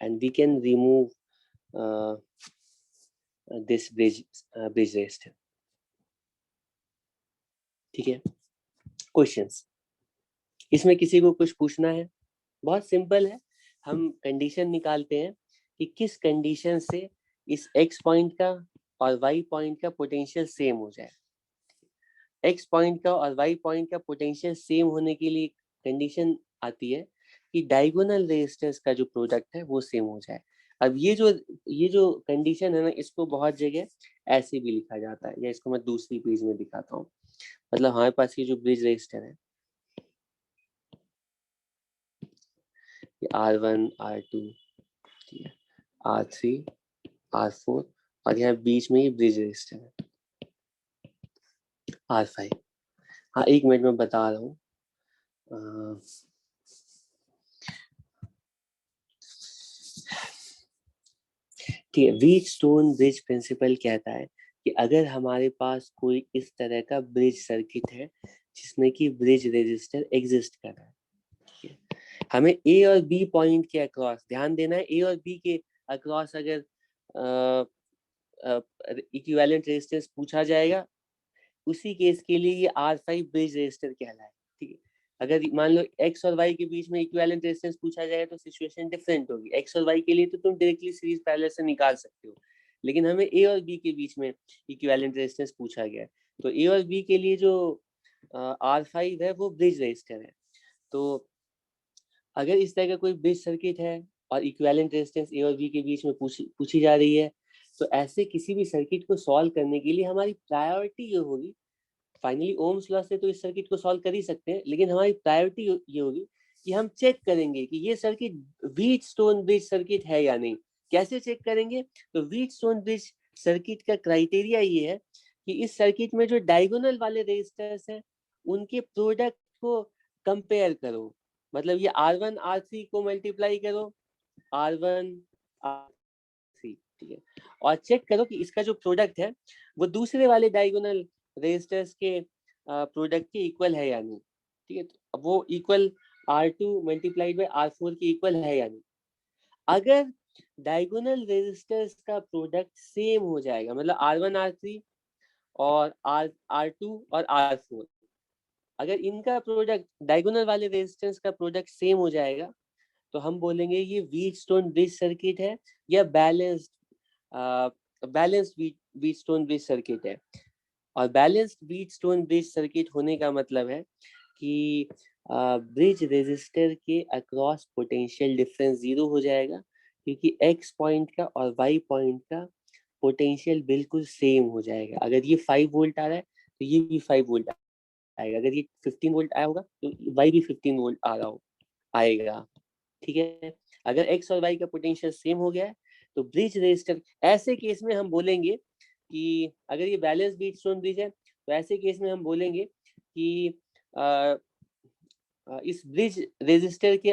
and we can remove this bridge resistor। ठीक है, questions, इसमें किसी को कुछ पूछना है? बहुत सिंपल है, हम कंडीशन निकालते हैं कि किस कंडीशन से इस x पॉइंट का और y पॉइंट का पोटेंशियल सेम हो जाए। x पॉइंट का और y पॉइंट का पोटेंशियल सेम होने के लिए कंडीशन आती है कि डायगोनल रेजिस्टर्स का जो प्रोडक्ट है वो सेम हो जाए। अब ये जो कंडीशन है ना, इसको बहुत जगह ऐसे भी लिखा जाता है, या इसको मैं दूसरी पेज में दिखाता हूँ। मतलब हमारे पास ये जो ब्रिज रेजिस्टर है, R1 R2 R3 R4 और यहाँ बीच में ही ब्रिज रेजिस्टर है R5। हाँ, एक मिनट में बता रहा हूँ। ठीक है, व्हीट स्टोन ब्रिज प्रिंसिपल कहता है कि अगर हमारे पास कोई इस तरह का ब्रिज सर्किट है जिसमें कि ब्रिज रेजिस्टर एग्जिस्ट कर रहा है, ठीक है, हमें ए और बी पॉइंट के अक्रॉस ध्यान देना है। ए और बी के अक्रॉस अगर इक्विवेलेंट रेजिस्टेंस पूछा जाएगा, उसी केस के लिए ये R5 ब्रिज रेजिस्टर कहलाए। ठीक है, अगर मान लो x और y के बीच में इक्विवेलेंट रेजिस्टेंस पूछा जाए तो सिचुएशन डिफरेंट होगी। x और y के लिए तो तुम डायरेक्टली सीरीज पैरेलल से निकाल सकते हो, लेकिन हमें a और b के बीच में इक्विवेलेंट रेजिस्टेंस पूछा गया है, तो a और b के लिए जो R5 है वो ब्रिज रेजिस्टर है। तो अगर इस तरह का कोई ब्रिज सर्किट है और इक्विवेलेंट रेजिस्टेंस a और b के बीच में पूछी जा रही है, तो ऐसे किसी भी सर्किट को सॉल्व करने के लिए हमारी प्रायोरिटी ये होगी, फाइनली ओम्स लॉ से तो इस सर्किट को सॉल्व कर ही सकते हैं, लेकिन हमारी प्रायोरिटी ये होगी कि हम चेक करेंगे कि ये circuit wheat stone bridge circuit है या नहीं। कैसे चेक करेंगे? तो व्हीट स्टोन ब्रिज सर्किट का क्राइटेरिया ये है कि इस सर्किट में जो डायगोनल वाले रेजिस्टर्स हैं उनके प्रोडक्ट को कंपेयर करो। मतलब ये R1 R3 को मल्टीप्लाई करो, R1 R3, ठीक है, और चेक करो कि इसका जो प्रोडक्ट है वो दूसरे वाले डायगोनल रेजिस्टर्स के प्रोडक्ट के इक्वल है या नहीं। ठीक है, तो वो equal R2 multiplied by R4 के इक्वल है या नहीं। अगर डायगोनल रेजिस्टर्स का प्रोडक्ट सेम हो जाएगा, मतलब R1 R3 और R2 और R4, अगर इनका प्रोडक्ट डायगोनल वाले रेजिस्टेंस का प्रोडक्ट सेम हो जाएगा तो हम बोलेंगे ये व्हीट स्टोन ब्रिज सर्किट है या balanced wheat stone bridge circuit है। और balanced wheat stone bridge circuit होने का मतलब है कि ब्रिज रेजिस्टर के अक्रॉस पोटेंशियल डिफरेंस 0 हो जाएगा, क्योंकि x पॉइंट का और y पॉइंट का पोटेंशियल बिल्कुल सेम हो जाएगा। अगर ये 5 वोल्ट आ रहा है तो ये भी 5 वोल्ट आएगा, अगर ये 15 वोल्ट आया होगा तो y भी 15 वोल्ट आएगा। ठीक है, अगर x और y का पोटेंशियल सेम हो गया है तो ब्रिज रेजिस्टर, ऐसे केस में हम बोलेंगे कि अगर ये बैलेंस व्हीटस्टोन ब्रिज है तो ऐसे केस में हम बोलेंगे कि आ, इस ब्रिज रेजिस्टर के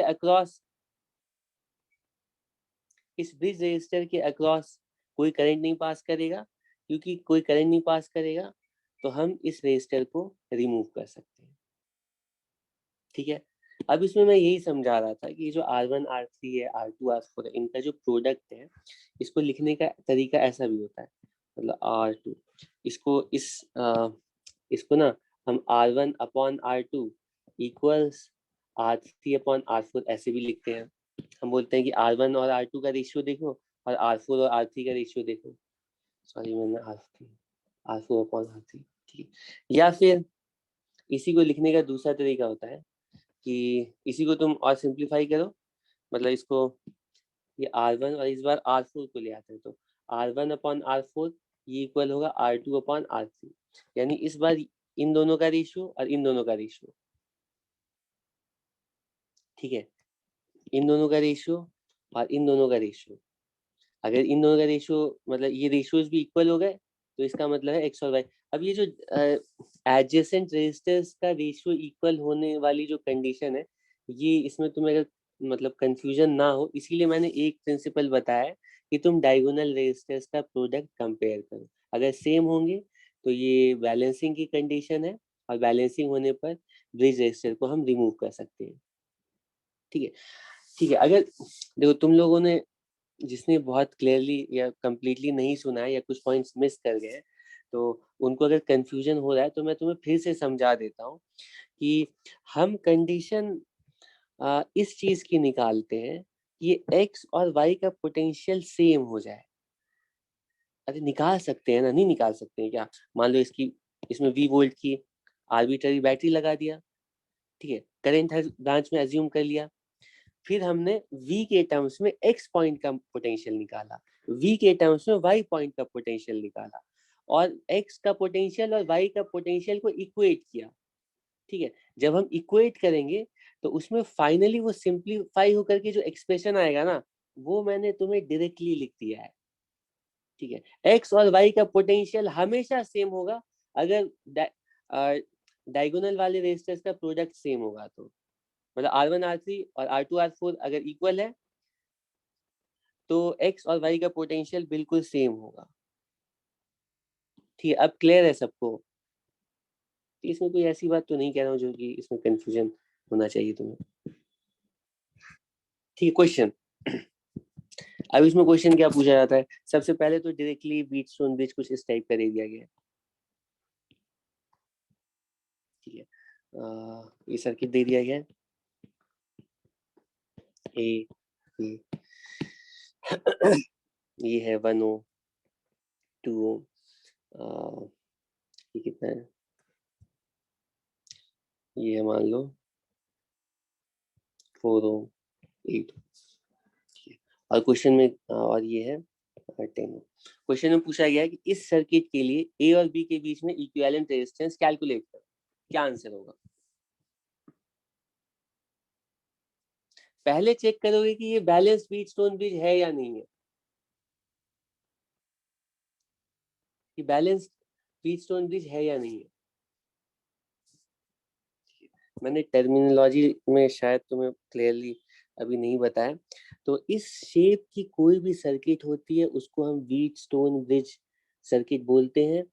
अक्रॉस कोई करंट नहीं पास करेगा, क्योंकि कोई करंट नहीं पास करेगा तो हम इस रेजिस्टर को रिमूव कर सकते हैं। ठीक है, अब इसमें मैं यही समझा रहा था कि जो R1 R3 है, R2 R4 है, इनका जो प्रोडक्ट है इसको लिखने का तरीका ऐसा भी होता है, मतलब R2 इसको ना हम R1 upon R2 equals R3 upon R4 ऐसे भी लिखते हैं। हम बोलते हैं कि R1 और R2 का रेशियो देखो और R4 और R3 का रेशियो देखो। सॉरी, मैंने R4 अपॉन R3, ठीक है। या फिर इसी को लिखने का दूसरा तरीका होता है कि इसी को तुम और सिंप्लीफाई करो, मतलब इसको ये R1 और इस बार R4 को ले आते हैं तो R1 अपॉन R4 ये इक्वल होगा R2 अपॉन R3, यानी इस बार इन दोनों का रेशियो और इन दोनों का रेशियो, ठीक है, इन दोनों का रेशियो और इन दोनों का रेशियो। अगर इन दोनों का रेशियो मतलब ये रेशियोज भी इक्वल हो गए तो इसका मतलब है एक्स और वाई। अब ये जो एडजेसेंट रेजिस्टर्स का रेशियो इक्वल होने वाली जो कंडीशन है, ये इसमें तुम्हें अगर मतलब कंफ्यूजन ना हो, इसीलिए मैंने एक प्रिंसिपल बताया कि तुम डायगोनल रेजिस्टर्स का प्रोडक्ट कंपेयर करो। अगर सेम होंगे तो ये बैलेंसिंग की कंडीशन है, और बैलेंसिंग होने पर ब्रिज रेजिस्टर को हम रिमूव कर सकते हैं। ठीक है, ठीक है। अगर देखो तुम लोगों ने, जिसने बहुत क्लियरली या कंप्लीटली नहीं सुना है या कुछ पॉइंट्स मिस कर गए हैं, तो उनको अगर कंफ्यूजन हो रहा है तो मैं तुम्हें फिर से समझा देता हूँ कि हम कंडीशन इस चीज की निकालते हैं कि एक्स और वाई का पोटेंशियल सेम हो जाए। अरे निकाल सकते हैं ना, नहीं निकाल सकते हैं क्या? मान लो इसमें वी वोल्ट की आर्बिट्ररी बैटरी लगा दिया, ठीक है, करंट हर ब्रांच में अज्यूम कर लिया, फिर हमने v के टर्म्स में x पॉइंट का पोटेंशियल निकाला, v के टर्म्स में y पॉइंट का पोटेंशियल निकाला, और x का पोटेंशियल और y का पोटेंशियल को इक्वेट किया। ठीक है, जब हम इक्वेट करेंगे तो उसमें फाइनली वो सिंप्लीफाई होकर के जो एक्सप्रेशन आएगा ना, वो मैंने तुम्हें डायरेक्टली लिख दिया है। ठीक है, x और y का पोटेंशियल हमेशा सेम होगा अगर डायगोनल वाले रेजिस्टर्स का प्रोडक्ट सेम होगा, तो मतलब R1 R3 और R2 R4 अगर इक्वल है तो x और y का पोटेंशियल बिल्कुल सेम होगा। ठीक है, अब क्लियर है सबको? इसमें कोई ऐसी बात तो नहीं कह रहा हूँ जो कि इसमें कंफ्यूजन होना चाहिए तुम्हें। ठीक है, क्वेश्चन। अब इसमें क्वेश्चन क्या पूछा जाता है? सबसे पहले तो डायरेक्टली व्हीटस्टोन ब्रिज कुछ इस टाइप का दे दिया गया है। ठीक है, ये सर्किट दे दिया गया है, ए बी, ये है 1 ओम, 2 ओम, ये कितना है, ये है मान लो 4 ओम, 8। और क्वेश्चन में और ये है 10। क्वेश्चन में पूछा गया है कि इस सर्किट के लिए ए और बी के बीच में इक्विवेलेंट रेजिस्टेंस कैलकुलेट करो, क्या आंसर होगा? पहले चेक करोगे कि ये बैलेंस व्हीटस्टोन ब्रिज है या नहीं है, कि बैलेंस व्हीटस्टोन ब्रिज है या नहीं है। मैंने टर्मिनोलॉजी में शायद तुम्हें क्लियरली अभी नहीं बताया, तो इस शेप की कोई भी सर्किट होती है उसको हम व्हीटस्टोन ब्रिज सर्किट बोलते हैं।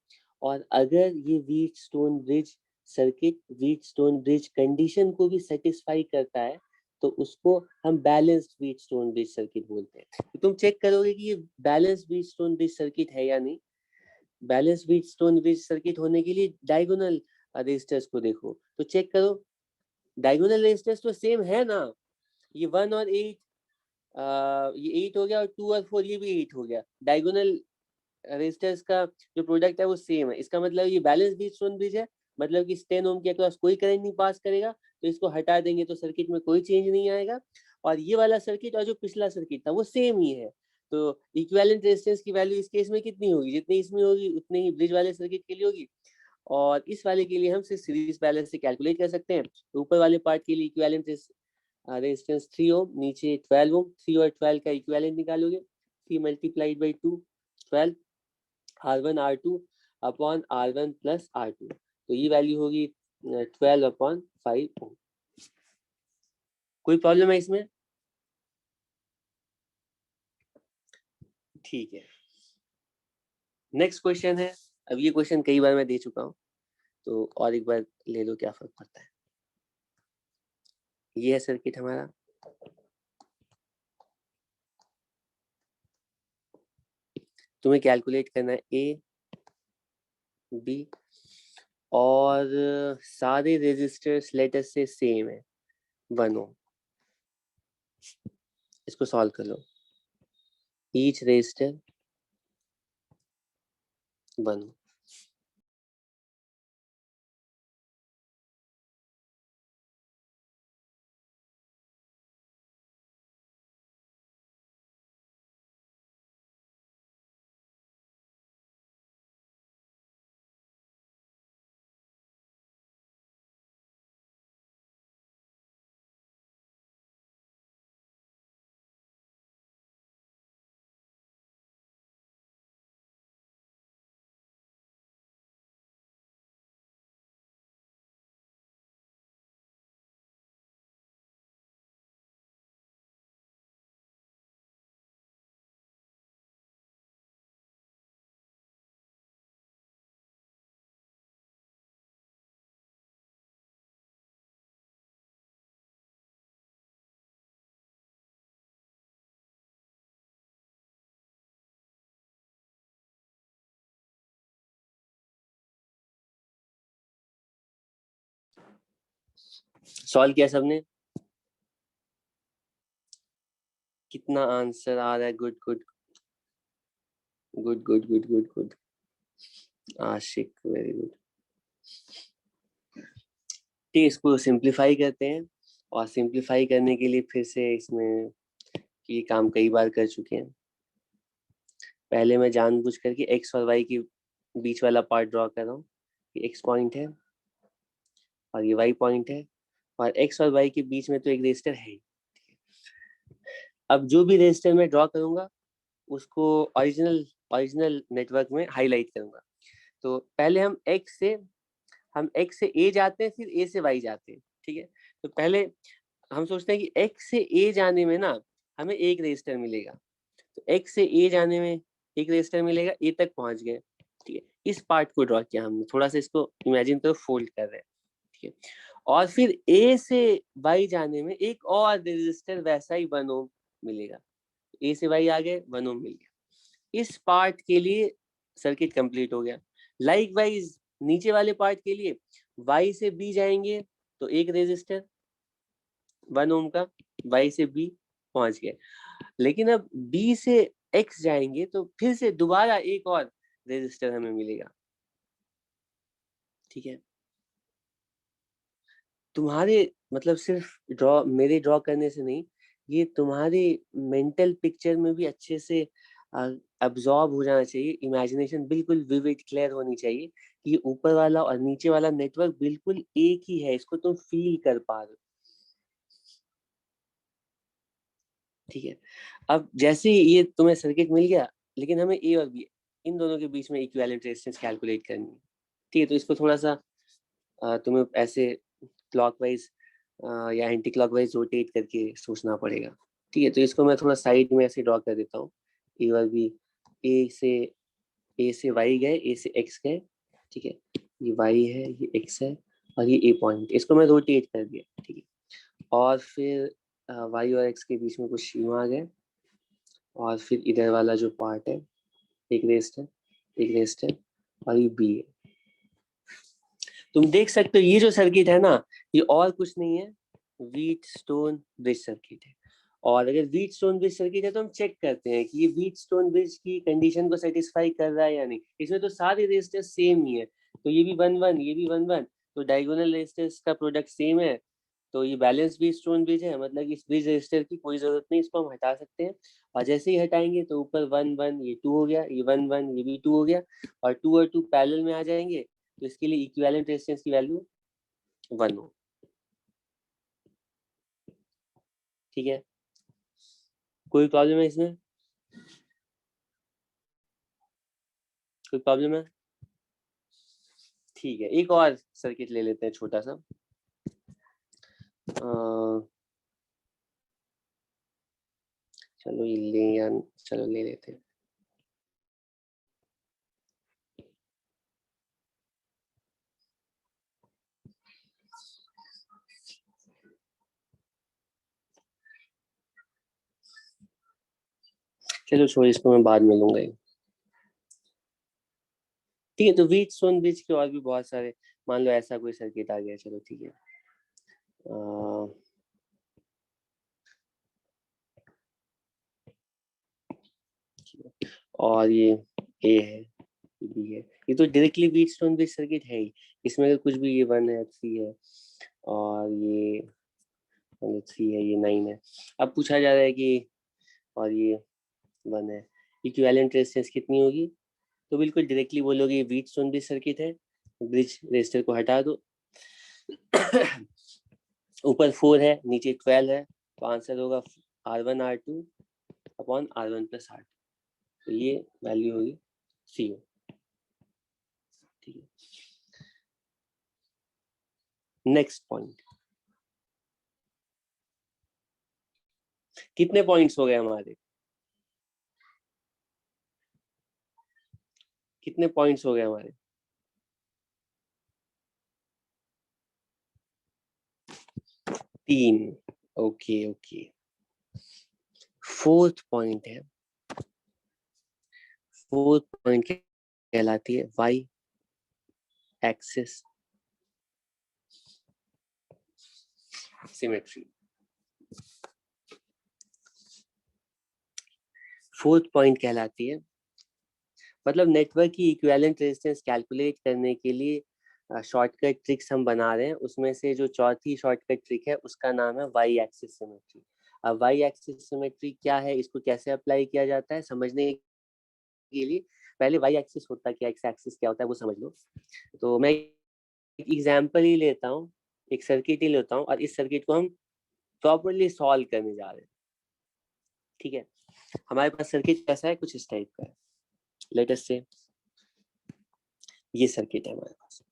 और अगर ये Wheatstone bridge circuit Wheatstone bridge condition को भी सेटिस्फाई करता है तो उसको हम बैलेंस्ड व्हीटस्टोन ब्रिज सर्किट बोलते हैं। तो तुम चेक करोगे कि ये बैलेंस्ड व्हीटस्टोन ब्रिज सर्किट है या नहीं। बैलेंस्ड व्हीटस्टोन ब्रिज सर्किट होने के लिए डायगोनल रेजिस्टर्स को देखो, तो चेक करो डायगोनल रेजिस्टेंस तो सेम है ना। ये 1 और 8, ये 8 हो गया, और 2 और 4 ये भी 8 हो गया। डायगोनल रेजिस्टेंस का जो प्रोडक्ट है वो सेम है, इसका मतलब ये बैलेंस व्हीटस्टोन ब्रिज है। मतलब कि 10 ओम के अक्रॉस कोई करंट नहीं पास करेगा, तो इसको हटा देंगे तो सर्किट में कोई चेंज नहीं आएगा। और ये वाला सर्किट और जो पिछला सर्किट था वो सेम ही है, तो इक्विवेलेंट रेजिस्टेंस की वैल्यू इस केस में कितनी होगी? जितनी इसमें होगी उतनी ही ब्रिज वाले सर्किट के लिए होगी। और इस वाले के लिए हम सिर्फ सीरीज बैलेंस से कैलकुलेट कर सकते हैं। तो ऊपर वाले पार्ट के लिए इक्विवेलेंट रेजिस्टेंस 3 ओम, नीचे 12 ओम, 3 और 12 का इक्विवेलेंट निकालोगे, 3 multiplied by 2, 12, R1 R2 upon R1 plus R2, तो ये वैल्यू होगी 12/5 ओम। कोई प्रॉब्लम है इसमें? ठीक है, नेक्स्ट क्वेश्चन है। अब ये क्वेश्चन कई बार मैं दे चुका हूँ, तो और एक बार ले लो, क्या फर्क पड़ता है। ये है सर्किट हमारा, तुम्हें कैलकुलेट करना है ए बी, और सारे रेजिस्टर्स लेटर से सेम है 1 ओम। इसको सॉल्व कर लो। Each resistor 1 ohm. सॉल्व किया सबने? कितना आंसर आ रहा है? Good good good good good good good. Ashiq, very good. ठीक है, इसको सिंप्लीफाई करते हैं, और सिंप्लीफाई करने के लिए फिर से इसमें ये काम कई बार कर चुके हैं। पहले मैं जानबूझ करके एक्स और वाई के बीच वाला पार्ट ड्रॉ कर रहा हूँ। ये एक्स पॉइंट है और ये वाई पॉइंट है, और एक्स और वाई के बीच में तो एक रेजिस्टर है ही। अब जो भी रेजिस्टर मैं ड्रॉ करूंगा उसको ओरिजिनल ओरिजिनल नेटवर्क में हाईलाइट करूंगा। तो पहले हम एक्स से ए जाते हैं, फिर ए से वाई जाते हैं। ठीक है, तो पहले हम सोचते हैं कि एक्स से ए जाने में ना हमें एक रेजिस्टर मिलेगा, तो एक्स से ए जाने में एक रेजिस्टर मिलेगा, ए तक पहुंच गए। ठीक है, इस पार्ट को ड्रॉ किया हमने, थोड़ा सा इसको इमेजिन करो, फोल्ड कर रहे हैं। ठीक है, और फिर ए से वाई जाने में एक और रेजिस्टर वैसा ही 1 ओम मिलेगा। ए से वाई आ गए, 1 ओम मिल गया। इस पार्ट के लिए सर्किट कंप्लीट हो गया। लाइक वाइज नीचे वाले पार्ट के लिए वाई से बी जाएंगे तो एक रेजिस्टर 1 ओम का, वाई से बी पहुंच गए। लेकिन अब बी से एक्स जाएंगे तो फिर से दोबारा एक और रेजिस्टर हमें मिलेगा। ठीक है, तुम्हारे मतलब सिर्फ ड्रॉ, मेरे ड्रॉ करने से नहीं, ये तुम्हारे मेंटल पिक्चर में भी अच्छे से अब्सॉर्ब हो जाना चाहिए। इमेजिनेशन बिल्कुल विविड क्लियर होनी चाहिए कि ये ऊपर वाला और नीचे वाला नेटवर्क बिल्कुल एक ही है, इसको तुम फील कर पा रहे हो। ठीक है, अब जैसे ही ये तुम्हें सर्किट मिल गया, लेकिन हमें ए और बी इन दोनों के बीच में इक्विवेलेंट रेजिस्टेंस कैलकुलेट करनी है। ठीक है, तो इसको थोड़ा सा तुम्हें ऐसे क्लॉकवाइज या एंटी क्लॉकवाइज रोटेट करके सोचना पड़ेगा। ठीक है, तो इसको मैं थोड़ा साइड में ऐसे ड्रॉ कर देता हूँ। ए और बी, ए से वाई गए, ए से एक्स गए। ठीक है, ये वाई है, ये एक्स है, और ये ए पॉइंट, इसको मैं रोटेट कर दिया। ठीक है, और फिर वाई और एक्स के बीच में कुछ यूं आ गए, और फिर इधर वाला जो पार्ट है, एक रेस्ट है, एक रेस्ट है, और ये बी है। तुम देख सकते हो ये जो सर्किट है ना, ये और कुछ नहीं है, व्हीट स्टोन ब्रिज सर्किट है। और अगर व्हीट स्टोन ब्रिज सर्किट है तो हम चेक करते हैं कि ये व्हीट स्टोन ब्रिज की कंडीशन को सेटिस्फाई कर रहा है या नहीं। इसमें तो सारे रेजिस्टर सेम ही है, तो ये भी 1 1, ये भी 1 1, तो डायगोनल रेजिस्टर्स का प्रोडक्ट सेम है, तो ये बैलेंस व्हीट स्टोन ब्रिज है। मतलब इस ब्रिज रेजिस्टर की कोई जरूरत नहीं, इसको हम हटा सकते हैं। और जैसे ही हटाएंगे तो ऊपर 1 1, ये 2 हो गया, ये 1 1, ये भी 2 हो गया, और 2 और 2 पैरेलल में आ जाएंगे, तो इसके लिए इक्विवेलेंट रेजिस्टेंस की वैल्यू 1 हो। ठीक है, कोई प्रॉब्लम है इसमें? कोई प्रॉब्लम है? ठीक है, एक और सर्किट ले लेते हैं छोटा सा। चलो ये ले या चलो ले लेते हैं। चलो छोड़, इसको मैं बाद में लूंगा ही। ठीक है, तो व्हीटस्टोन ब्रिज के और भी बहुत सारे, मान लो ऐसा कोई सर्किट आ गया, चलो ठीक है। और ये ए है, ये बी है, ये तो डायरेक्टली व्हीटस्टोन ब्रिज सर्किट है ही। इसमें अगर कुछ भी, ये 1 है, 3 है, और ये 3 है, ये 9 है। अब पूछा जा रहा है कि और ये 1 है, इक्विवेलेंट रेजिस्टेंस कितनी होगी? तो बिल्कुल डायरेक्टली बोलोगे व्हीटस्टोन ब्रिज सर्किट है, ब्रिज रेजिस्टर को हटा दो। ऊपर 4 है, नीचे 12 है, तो आंसर होगा R1 R2 upon R1 plus R2। तो ये वैल्यू होगी CO। ठीक है, नेक्स्ट पॉइंट। कितने पॉइंट्स हो गए हमारे? कितने पॉइंट्स हो गए हमारे? 3। Okay okay. फोर्थ पॉइंट है, फोर्थ पॉइंट कहलाती है Y axis symmetry. Fourth point कहलाती है, मतलब नेटवर्क की इक्विवेलेंट रेजिस्टेंस कैलकुलेट करने के लिए शॉर्टकट ट्रिक्स हम बना रहे हैं, उसमें से जो चौथी शॉर्टकट ट्रिक है उसका नाम है वाई एक्सिस सिमेट्री। अब वाई एक्सिस सिमेट्री क्या है, इसको कैसे अप्लाई किया जाता है समझने के लिए पहले वाई एक्सिस होता क्या, एक्स एक्सिस क्या होता है वो समझ लो। तो मैं एक एग्जाम्पल ही लेता हूँ, एक सर्किट ही लेता हूँ, और इस सर्किट को हम प्रॉपरली सॉल्व करने जा रहे हैं। ठीक है, हमारे पास सर्किट कैसा है, कुछ इस टाइप का है। लेट अस से ये सर्किट है हमारे पास,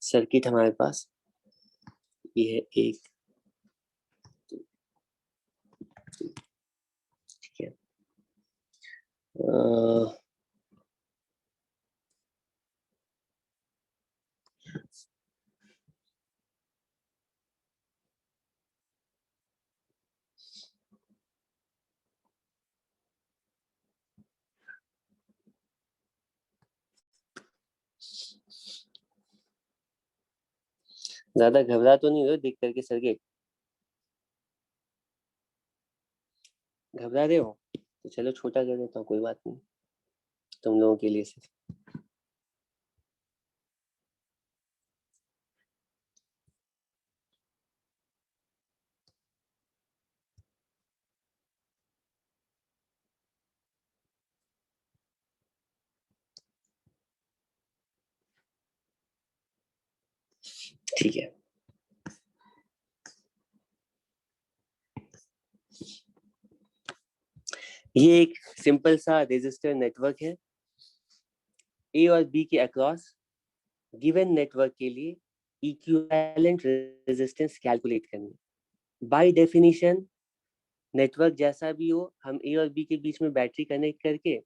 सर्किट हमारे पास ये है एक, ठीक है। ज्यादा घबरा तो नहीं हो देख करके सर्किट? घबरा रहे हो तो चलो छोटा कर देता हूँ, कोई बात नहीं, तुम लोगों के लिए सिर्फ। ठीक है, ये एक सिंपल सा रेजिस्टर नेटवर्क है। ए और बी के अक्रॉस गिवन नेटवर्क के लिए इक्विवेलेंट रेजिस्टेंस कैलकुलेट करनी। बाय डेफिनेशन नेटवर्क जैसा भी हो, हम ए और बी के बीच में बैटरी कनेक्ट करके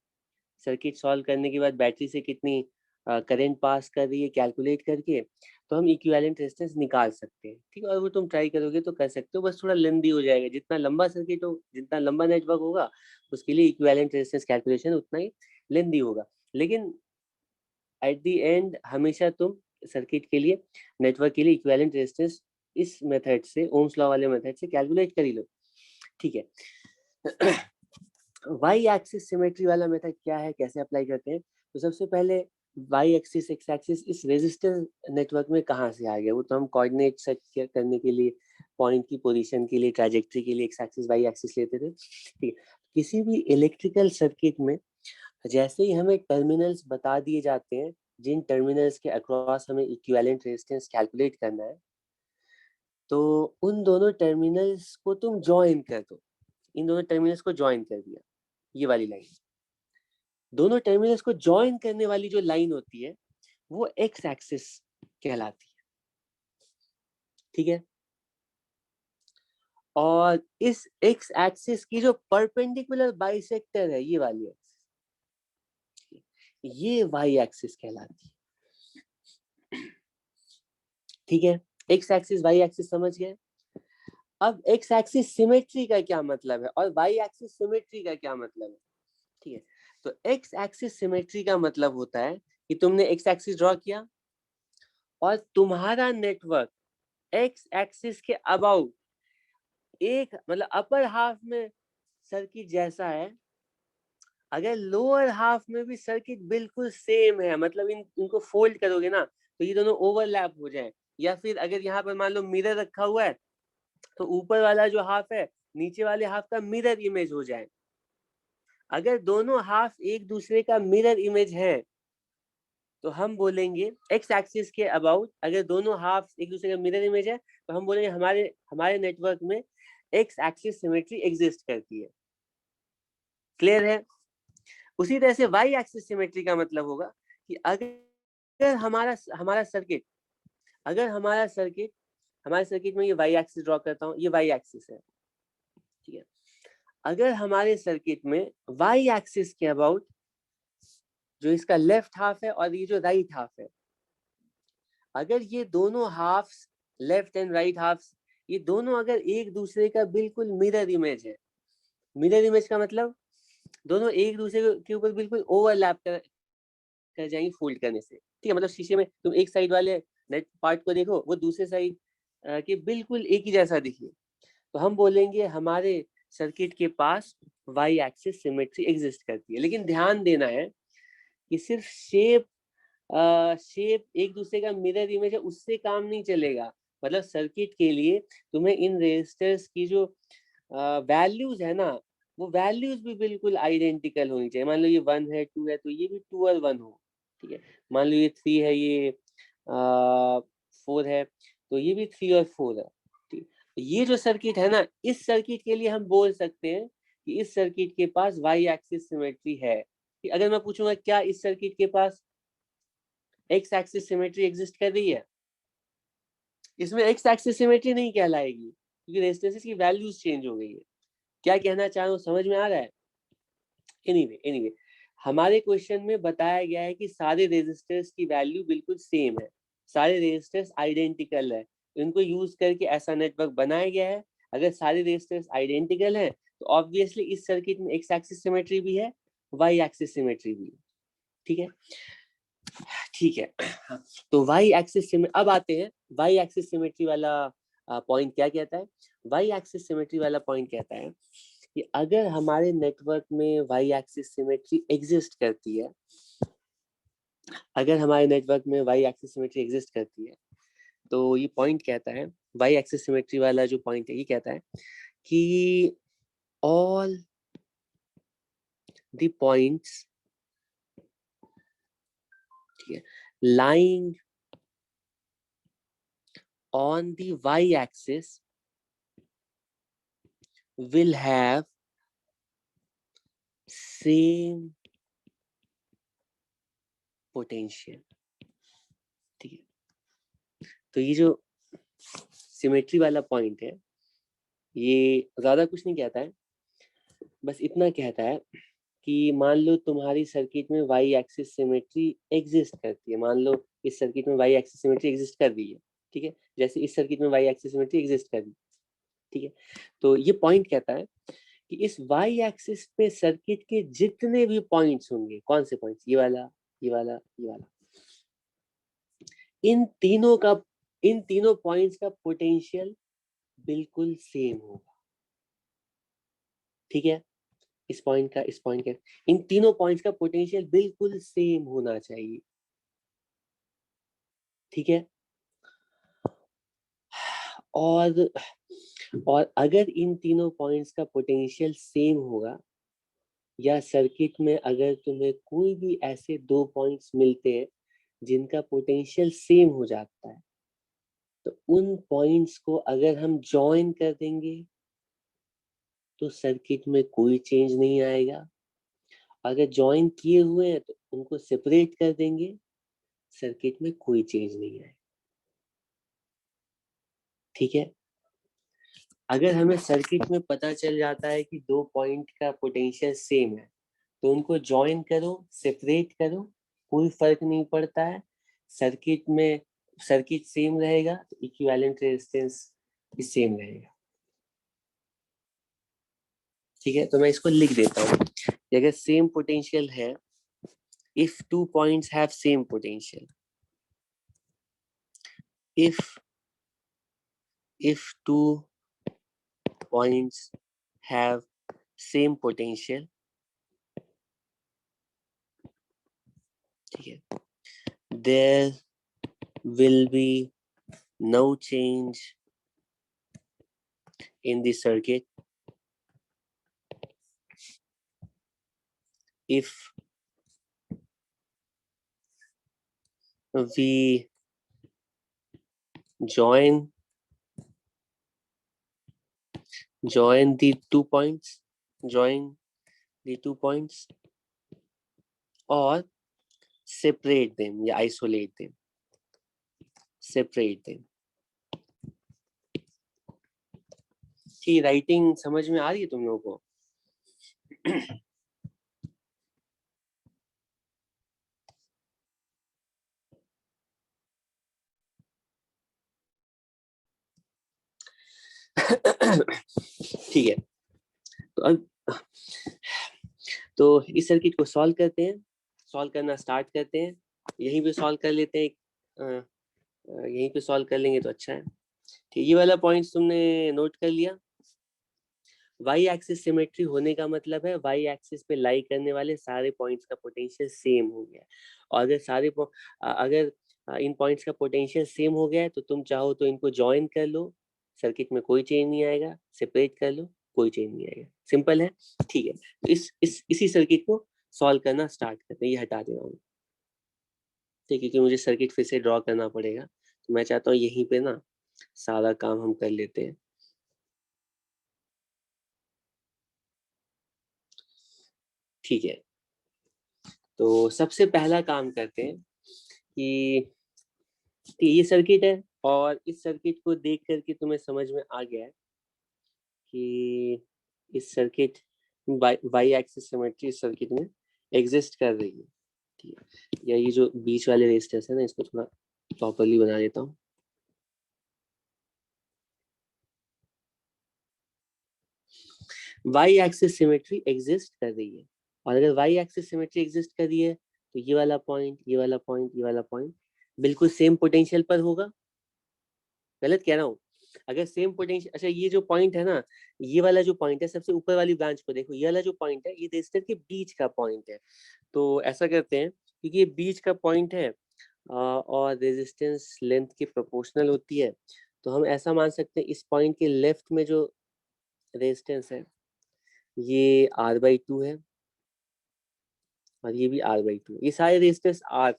सर्किट सॉल्व करने के बाद बैटरी से कितनी करंट पास कर रही है कैलकुलेट करके, तो हम इक्विवेलेंट रेजिस्टेंस निकाल सकते हैं। ठीक है, और वो तुम ट्राई करोगे तो कर सकते हो, बस थोड़ा लेंदी हो जाएगा। जितना लंबा सर्किट हो, जितना लंबा नेटवर्क होगा, उसके लिए इक्विवेलेंट रेजिस्टेंस कैलकुलेशन उतना ही लेंदी होगा। लेकिन एट द एंड हमेशा तुम सर्किट के लिए, नेटवर्क के लिए इक्विवेलेंट रेजिस्टेंस इस मेथड से, ओम्स लॉ वाले मेथड से कैलकुलेट कर ही लो। ठीक है। वाई एक्सिस सिमेट्री वाला मेथड क्या है, कैसे अप्लाई करते हैं? तो सबसे पहले वाई एक्सिस एक्स एक्सिस इस रेजिस्टर नेटवर्क में कहाँ से आ गया, वो तो हम कोऑर्डिनेट सेट करने के लिए, पॉइंट की पोजीशन के लिए, ट्रैजेक्टरी के लिए एक्स एक्सिस वाई एक्सिस लेते थे। ठीक है, किसी भी इलेक्ट्रिकल सर्किट में जैसे ही हमें टर्मिनल्स बता दिए जाते हैं, जिन टर्मिनल्स के अक्रॉस हमें इक्विवेलेंट रेजिस्टेंस कैलकुलेट करना है, तो उन दोनों टर्मिनल्स को तुम ज्वाइन कर दो। इन दोनों टर्मिनल्स को ज्वाइन कर दिया, ये वाली लाइन, दोनों टर्मिनल्स को ज्वाइन करने वाली जो लाइन होती है वो एक्स एक्सिस कहलाती है, ठीक है। और इस एक्स एक्सिस की जो परपेंडिकुलर बाइसेक्टर है ये वाली एक्सिस, ये वाई एक्सिस कहलाती है, ठीक है। एक्स एक्सिस वाई एक्सिस समझ गए। अब एक्स एक्सिस सिमेट्री का क्या मतलब है और वाई एक्सिस सिमेट्री का क्या मतलब है, ठीक है। तो एक्स एक्सिस सिमेट्री का मतलब होता है कि तुमने एक्स एक्सिस ड्रॉ किया और तुम्हारा नेटवर्क एक्स एक्सिस के अबाउट एक मतलब अपर हाफ में सर्किट जैसा है, अगर लोअर हाफ में भी सर्किट बिल्कुल सेम है, मतलब इनको फोल्ड करोगे ना तो ये दोनों ओवरलैप हो जाए, या फिर अगर यहाँ पर मान लो मिरर रखा हुआ है तो ऊपर वाला जो हाफ है नीचे वाले हाफ का मिरर इमेज हो जाए। अगर दोनों हाफ एक दूसरे का मिरर इमेज है तो हम बोलेंगे एक्स एक्सिस के अबाउट अगर दोनों हाफ एक दूसरे का मिरर इमेज है तो हम बोलेंगे हमारे हमारे नेटवर्क में एक्स एक्सिस सिमेट्री एग्जिस्ट करती है। क्लियर है। उसी तरह से वाई एक्सिस सिमेट्री का मतलब होगा कि अगर हमारा हमारा सर्किट अगर हमारे सर्किट में ये वाई एक्सिस ड्रॉ करता हूँ, ये वाई एक्सिस है, ठीक है। अगर हमारे सर्किट में वाई एक्सिस के अबाउट जो इसका लेफ्ट हाफ है और ये जो राइट हाफ है, अगर ये दोनों halves left and right halves ये दोनों अगर एक दूसरे का बिल्कुल मिरर इमेज है, मिरर इमेज का मतलब दोनों एक दूसरे के ऊपर बिल्कुल ओवरलैप कर जाएंगे फोल्ड करने से, ठीक है। मतलब शीशे में तुम एक साइड वाले नेट पार्ट को देखो वो दूसरे साइड के बिल्कुल एक ही जैसा दिखे, तो हम बोलेंगे हमारे सर्किट के पास वाई एक्सिस सिमेट्री एग्जिस्ट करती है। लेकिन ध्यान देना है कि सिर्फ शेप एक दूसरे का मिरर इमेज है उससे काम नहीं चलेगा, मतलब सर्किट के लिए तुम्हें इन रेजिस्टर्स की जो वैल्यूज है ना वो वैल्यूज भी बिल्कुल आइडेंटिकल होनी चाहिए। मान लो ये 1 है 2 है तो ये भी 2 और 1 हो, ठीक है। मान लो ये 3 है ये 4 है तो ये भी 3 और 4 है, ठीक। ये जो सर्किट है ना इस सर्किट के लिए हम बोल सकते हैं कि इस सर्किट के पास वाई एक्सिस सिमेट्री है। अगर मैं पूछूंगा क्या इस सर्किट के पास एक्स एक्सिस सिमेट्री एग्जिस्ट कर रही है, इसमें एक्स एक्सिस सिमेट्री नहीं कहलाएगी क्योंकि रेजिस्टेंसेस की वैल्यूज चेंज हो गई है। क्या कहना चाह रहा हूं समझ में आ रहा है। एनीवे हमारे क्वेश्चन में बताया गया है कि सारे रेजिस्टर्स की वैल्यू बिल्कुल सेम है, सारे रेजिस्टर्स आइडेंटिकल है, इनको यूज करके ऐसा नेटवर्क बनाया गया है। अगर सारे रेजिस्टर्स आइडेंटिकल है तो ऑब्वियसली इस सर्किट में एक्स एक्सिस सिमेट्री भी है, वाई एक्सिस सिमेट्री भी है, ठीक है। ठीक है। तो वाई एक्सिस अब आते हैं वाई एक्सिस सिमेट्री वाला पॉइंट क्या कहता है। वाई एक्सिस सिमेट्री वाला पॉइंट कहता है कि अगर हमारे नेटवर्क में वाई एक्सिस सिमेट्री एग्जिस्ट करती है, अगर हमारे नेटवर्क में वाई एक्सिस सिमेट्री एग्जिस्ट करती है तो ये पॉइंट कहता है, वाई एक्सिस सिमेट्री वाला जो पॉइंट है ये कहता है कि ऑल द पॉइंट्स, ठीक है, lying on the y-axis will have same potential, ठीक है। तो ये जो सिमेट्री वाला पॉइंट है ये ज्यादा कुछ नहीं कहता है, बस इतना कहता है कि मान लो तुम्हारी सर्किट में वाई एक्सिस सिमेट्री एग्जिस्ट करती है, मान लो इस सर्किट में वाई एक्सिस सिमेट्री एग्जिस्ट कर रही है, ठीक है, जैसे इस सर्किट में वाई एक्सिस सिमेट्री एग्जिस्ट कर रही है, ठीक है। तो ये पॉइंट कहता है कि इस वाई एक्सिस पे सर्किट के जितने भी पॉइंट्स होंगे, कौन से पॉइंट्स, ये वाला ये वाला ये वाला, इन तीनों पॉइंट्स का पोटेंशियल बिल्कुल सेम होगा, ठीक है। इस पॉइंट का इन तीनों पॉइंट्स का पोटेंशियल बिल्कुल सेम होना चाहिए, ठीक है। और और अगर इन तीनों पॉइंट्स का पोटेंशियल सेम होगा या सर्किट में अगर तुम्हें कोई भी ऐसे दो पॉइंट्स मिलते हैं जिनका पोटेंशियल सेम हो जाता है तो उन पॉइंट्स को अगर हम ज्वाइन कर देंगे तो सर्किट में कोई चेंज नहीं आएगा, अगर ज्वाइन किए हुए हैं तो उनको सेपरेट कर देंगे, सर्किट में कोई चेंज नहीं आएगा। ठीक है, अगर हमें सर्किट में पता चल जाता है कि दो पॉइंट का पोटेंशियल सेम है, तो उनको ज्वाइन करो, सेपरेट करो, कोई फर्क नहीं पड़ता है, सर्किट में सर्किट सेम रहेगा, तो इक्विवेलेंट रेजिस्टेंस भी सेम रहेगा। ठीक है, तो मैं इसको लिख देता हूँ कि अगर सेम पोटेंशियल है, if two points have same potential, if two points have same potential, ठीक है, there will be no change in the circuit if we join the 2 points, or separate them या isolate them, की writing समझ में आ रही है तुम लोगों को? ठीक है, तो अब तो इस सर्किट को सॉल्व करते हैं, सॉल्व करना स्टार्ट करते हैं, यहीं पे सॉल्व कर लेते हैं, यहीं पे सॉल्व कर लेंगे तो अच्छा है। ठीक, ये वाला पॉइंट तुमने नोट कर लिया। वाई एक्सिस सिमेट्री होने का मतलब है वाई एक्सिस पे लाई करने वाले सारे पॉइंट्स का पोटेंशियल सेम हो गया, और अगर इन पॉइंट्स का पोटेंशियल सेम हो गया है तो तुम चाहो तो इनको ज्वाइन कर लो, सर्किट में कोई चेंज नहीं आएगा, सेपरेट कर लो, कोई चेंज नहीं आएगा, सिंपल है। ठीक है, तो इसी सर्किट को सॉल्व करना स्टार्ट करते हैं, ये हटा दे रहा हूँ, ठीक है, क्योंकि मुझे सर्किट फिर से ड्रॉ करना पड़ेगा, तो मैं चाहता हूँ यहीं पे ना सारा काम हम कर लेते हैं। ठीक है, तो सबसे पहला काम करते हैं कि ये सर्किट है, और इस सर्किट को देख करके तुम्हें समझ में आ गया है कि इस सर्किट वाई एक्सिस सिमेट्री इस सर्किट में एग्जिस्ट कर रही है। ठीक है, या ये जो बीच वाले रेजिस्टर्स है ना, इसको थोड़ा प्रॉपर्ली बना देता हूँ। वाई एक्सिस सिमेट्री एग्जिस्ट कर रही है, और अगर वाई एक्सिस सिमेट्री एग्जिस्ट कर रही है तो ये वाला पॉइंट, ये वाला पॉइंट, ये वाला पॉइंट बिल्कुल सेम पोटेंशियल पर होगा। गलत कह रहा हूँ? अगर सेम पोटेंशियल, अच्छा ये जो पॉइंट है ना, ये वाला जो पॉइंट है, सबसे ऊपर वाली ब्रांच को देखो, ये वाला जो पॉइंट है ये रेजिस्टर के बीच का पॉइंट है। तो ऐसा करते हैं, क्योंकि ये बीच का पॉइंट है और रेजिस्टेंस लेंथ की प्रोपोर्शनल होती है, तो हम ऐसा मान सकते हैं इस पॉइंट के लेफ्ट में जो रेजिस्टेंस है ये R/2 है, और ये भी R/2 है। ये सारे रेजिस्टेंस R,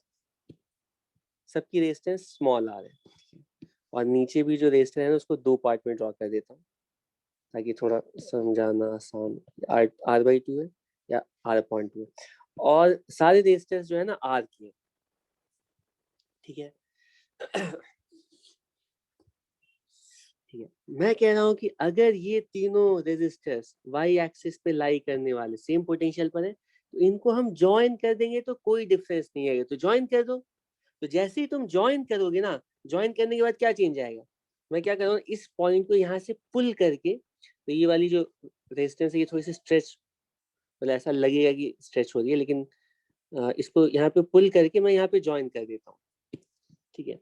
सबकी रेजिस्टेंस स्मॉल r है, और नीचे भी जो रेजिस्टर है ना उसको दो पार्ट में ड्रॉ कर देता हूँ ताकि थोड़ा समझाना आसान। R/2 है या R/2 है, और सारे रेजिस्टर्स जो है ना R की है। ठीक है, ठीक है, मैं कह रहा हूँ कि अगर ये तीनों रेजिस्टर्स वाई एक्सिस पे लाई करने वाले सेम पोटेंशियल पर है, तो इनको हम ज्वाइन कर देंगे तो कोई डिफरेंस नहीं आएगा, तो ज्वाइन कर दो। तो जैसे ही तुम ज्वाइन करोगे ना, ज्वाइन करने के बाद क्या चेंज आएगा, मैं क्या कर रहा हूँ, इस पॉइंट को यहाँ से पुल करके, तो ये वाली जो रेजिस्टेंस है ये थोड़ी सी स्ट्रेच, मतलब ऐसा लगेगा कि स्ट्रेच हो रही है, लेकिन इसको यहाँ पे पुल करके मैं यहाँ पे ज्वाइन कर देता हूँ। ठीक है,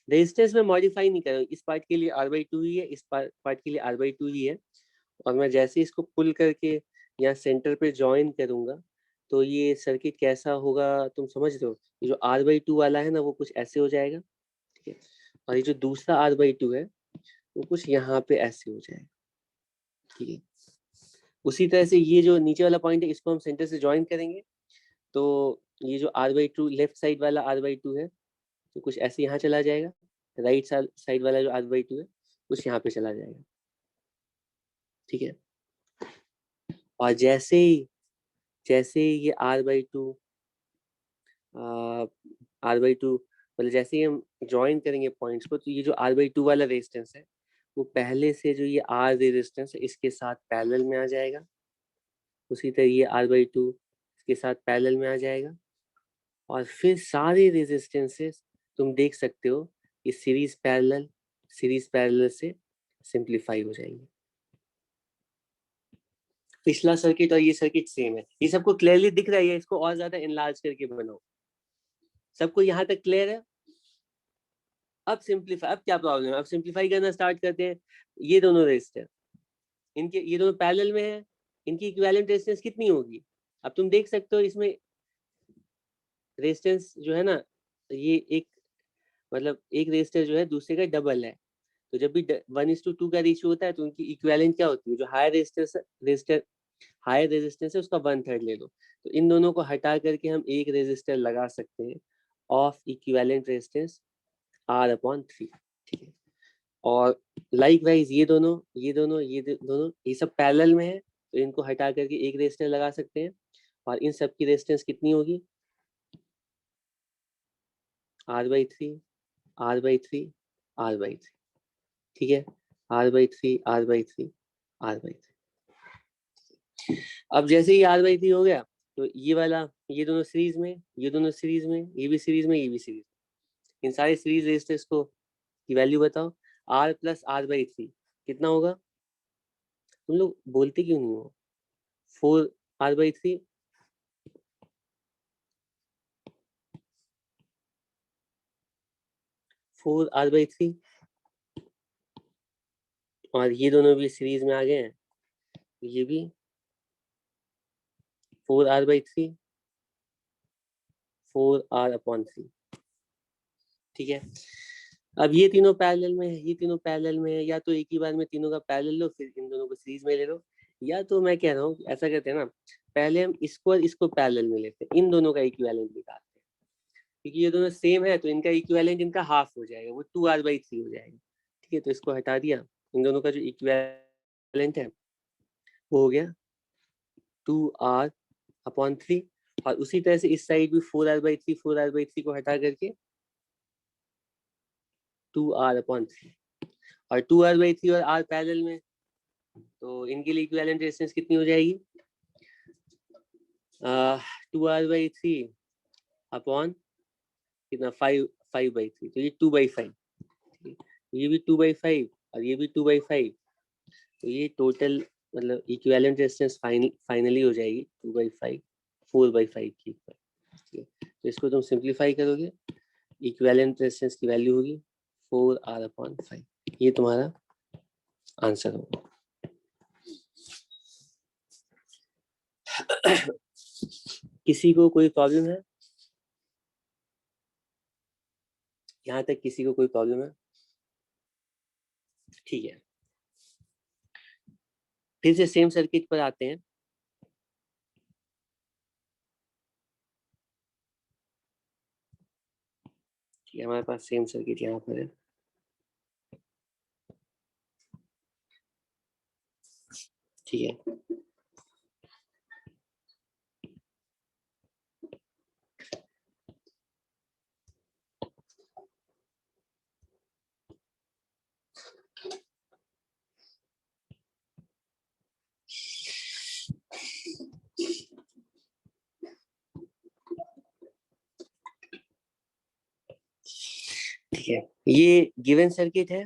रेजिस्टेंस में मॉडिफाई नहीं कर रहा हूँ, इस पार्ट के लिए R/2 ही है, इस पार्ट के लिए R/2 ही है, और मैं जैसे इसको पुल करके यहाँ सेंटर पे ज्वाइन करूंगा तो ये सर्किट कैसा होगा तुम समझ रहे हो। ये जो R/2 वाला है ना वो कुछ ऐसे हो जाएगा, ठीक है, और ये जो दूसरा R/2 है वो कुछ यहाँ पे ऐसे हो जाएगा। ठीक है, उसी तरह से ये जो नीचे वाला पॉइंट है इसको हम सेंटर से ज्वाइन करेंगे, तो ये जो R/2 लेफ्ट साइड वाला R/2 है तो कुछ ऐसे यहाँ चला जाएगा, राइट साइड वाला जो R/2 है कुछ यहाँ पे चला जाएगा। ठीक है, और जैसे ही जैसे ये R/2 मतलब जैसे ही हम ज्वाइन करेंगे पॉइंट्स को, तो ये जो R/2 वाला रेजिस्टेंस है वो पहले से जो ये R रेजिस्टेंस है इसके साथ पैरेलल में आ जाएगा, उसी तरह ये R/2 इसके साथ पैरेलल में आ जाएगा, और फिर सारे रेजिस्टेंसेस तुम देख सकते हो ये सीरीज पैरेलल से सिंप्लीफाई हो जाएंगे। पिछला सर्किट और ये सर्किट सेम है, ये सबको क्लियरली दिख रहा है, इसको और ज्यादा एनलार्ज करके बनाओ। सबको यहाँ तक क्लियर है? अब क्या प्रॉब्लम है? अब सिंप्लीफाई करना स्टार्ट करते हैं। ये दोनों रेजिस्टर, इनके ये दोनों पैरेलल में है, इनकी इक्विवेलेंट रेजिस्टेंस कितनी होगी? अब तुम देख सकते हो इसमें रेजिस्टेंस जो है ना, ये एक मतलब एक रेजिस्टर जो है दूसरे का डबल है, तो जब भी 1:2 का रेशियो होता है तो उनकी इक्विवेलेंट क्या होती है? जो हायर रेजिस्टेंस है उसका 1/3 ले लो, तो इन दोनों को हटा करके हम एक रेजिस्टर लगा सकते हैं ऑफ इक्विवेलेंट रेजिस्टेंस R/3। ठीक है, और लाइकवाइज ये दोनों ये सब पैरेलल में है, तो इनको हटा करके एक रेजिस्टर लगा सकते हैं, और इन सब की रेजिस्टेंस कितनी होगी? R/3 R/3 R/3। ठीक है, R/3 R/3 R/3। अब जैसे ही R/3 हो गया, तो ये वाला, ये दोनों सीरीज में, ये दोनों सीरीज में, ये भी सीरीज में, ये भी सीरीज में, इन सारे सीरीज रेजिस्टर्स को की वैल्यू बताओ। R + R/3 कितना होगा? तुम लोग बोलते क्यों नहीं हो? 4R/3 4R/3, और ये दोनों भी सीरीज में आ गए हैं, ये भी 4R/3 4R/3। ठीक है, अब ये तीनों पैरेलल में है, ये तीनों पैरेलल में है, या तो एक ही बार में तीनों का पैरेलल लो, फिर इन दोनों को सीरीज में ले लो, या तो मैं कह रहा हूँ ऐसा करते हैं ना, पहले हम इसको और इसको पैरेलल में लेते हैं, इन दोनों का इक्विवेलेंट निकालते हैं, क्योंकि ये दोनों सेम है तो इनका इक्विवेलेंट इनका हाफ हो जाएगा, वो 2R/3 हो जाएगा। ठीक है, तो इसको हटा दिया, इन दोनों का जो इक्विवेलेंट है वो हो गया 2R/3, और उसी तरह से इस साइड भी 4R/3 को हटा करके 2R/3, और 2R/3 और R पैरेलल में, तो इनके लिए इक्विवेलेंट रेजिस्टेंस कितनी हो जाएगी? 2R/3 अपॉन कितना 5/3, तो ये 2/5, ये भी 2/5 और ये भी 2/5, तो ये टोटल मतलब इक्विवेलेंट रेजिस्टेंस फाइनली हो जाएगी 2/5 4/5 की। तो इसको तुम सिंप्लीफाई करोगे, इक्विवेलेंट रेजिस्टेंस की वैल्यू होगी 4R/5। ये तुम्हारा आंसर होगा। किसी को कोई प्रॉब्लम है? यहाँ तक किसी को कोई प्रॉब्लम है? ठीक है, फिर से सेम सर्किट पर आते हैं। ठीक है, हमारे पास सेम सर्किट यहाँ पर है। ठीक है, ठीक है, ये गिवन सर्किट है,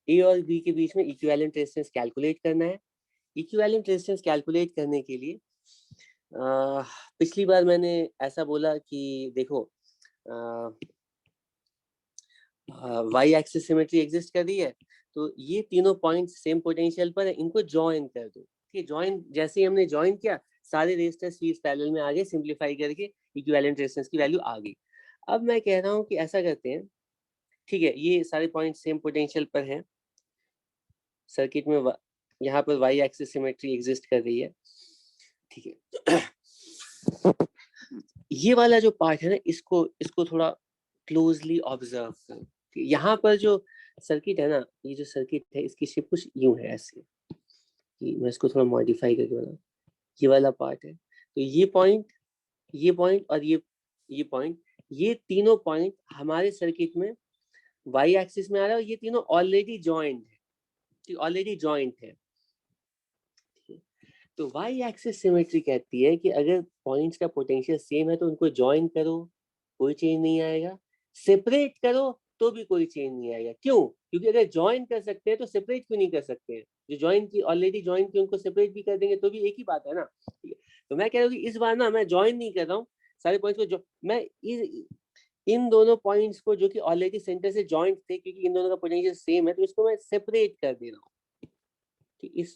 ए और बी के बीच में इक्विवेलेंट रेजिस्टेंस कैलकुलेट करना है। इक्विवेलेंट रेजिस्टेंस कैलकुलेट करने के लिए पिछली बार मैंने ऐसा बोला कि देखो वाई एक्सिस सिमेट्री एग्जिस्ट कर रही है, तो ये तीनों पॉइंट सेम पोटेंशियल पर है, इनको ज्वाइन कर दो। ठीक, ज्वाइन जैसे ही हमने ज्वाइन किया, सारे रेजिस्टर सीरीज पैरेलल में आ गए, सिंप्लीफाई करके इक्विवेलेंट रेजिस्टेंस की वैल्यू आ गई। अब मैं कह रहा हूँ कि ऐसा करते हैं, ठीक है, ये सारे पॉइंट सेम पोटेंशियल पर हैं, सर्किट में यहाँ पर वाई एक्सिस सिमेट्री एग्जिस्ट कर रही है। ठीक है, ये वाला जो पार्ट है ना, इसको थोड़ा क्लोजली ऑब्जर्व करो। यहाँ पर जो सर्किट है ना, ये जो सर्किट है इसकी शेप कुछ यूं है, ऐसे कि मैं इसको थोड़ा मॉडिफाई करके बना, ये वाला पार्ट है, तो ये पॉइंट और ये पॉइंट, ये तीनों पॉइंट हमारे सर्किट में वाई एक्सिस में आ रहा है और ये तीनों ऑलरेडी जॉइंट है। तो वाई एक्सिस सिमेट्री कहती है कि अगर पॉइंट्स का पोटेंशियल सेम है तो उनको ज्वाइन करो, कोई चेंज नहीं आएगा, सेपरेट करो तो भी कोई चेंज नहीं आएगा। क्यों? क्योंकि अगर ज्वाइन कर सकते हैं तो सेपरेट क्यों नहीं कर सकते हैं? जो ज्वाइन की ऑलरेडी ज्वाइन की उनको सेपरेट भी कर देंगे तो भी एक ही बात है ना। तो मैं कह रहा हूँ कि इस बार ना मैं ज्वाइन नहीं कर रहा हूँ सारे पॉइंट्स को, मैं इन दोनों पॉइंट्स को जो कि ऑलरेडी सेंटर से जॉइंट थे, क्योंकि इन दोनों का पोटेंशियल सेम है, तो इसको मैं सेपरेट कर दे रहा हूँ।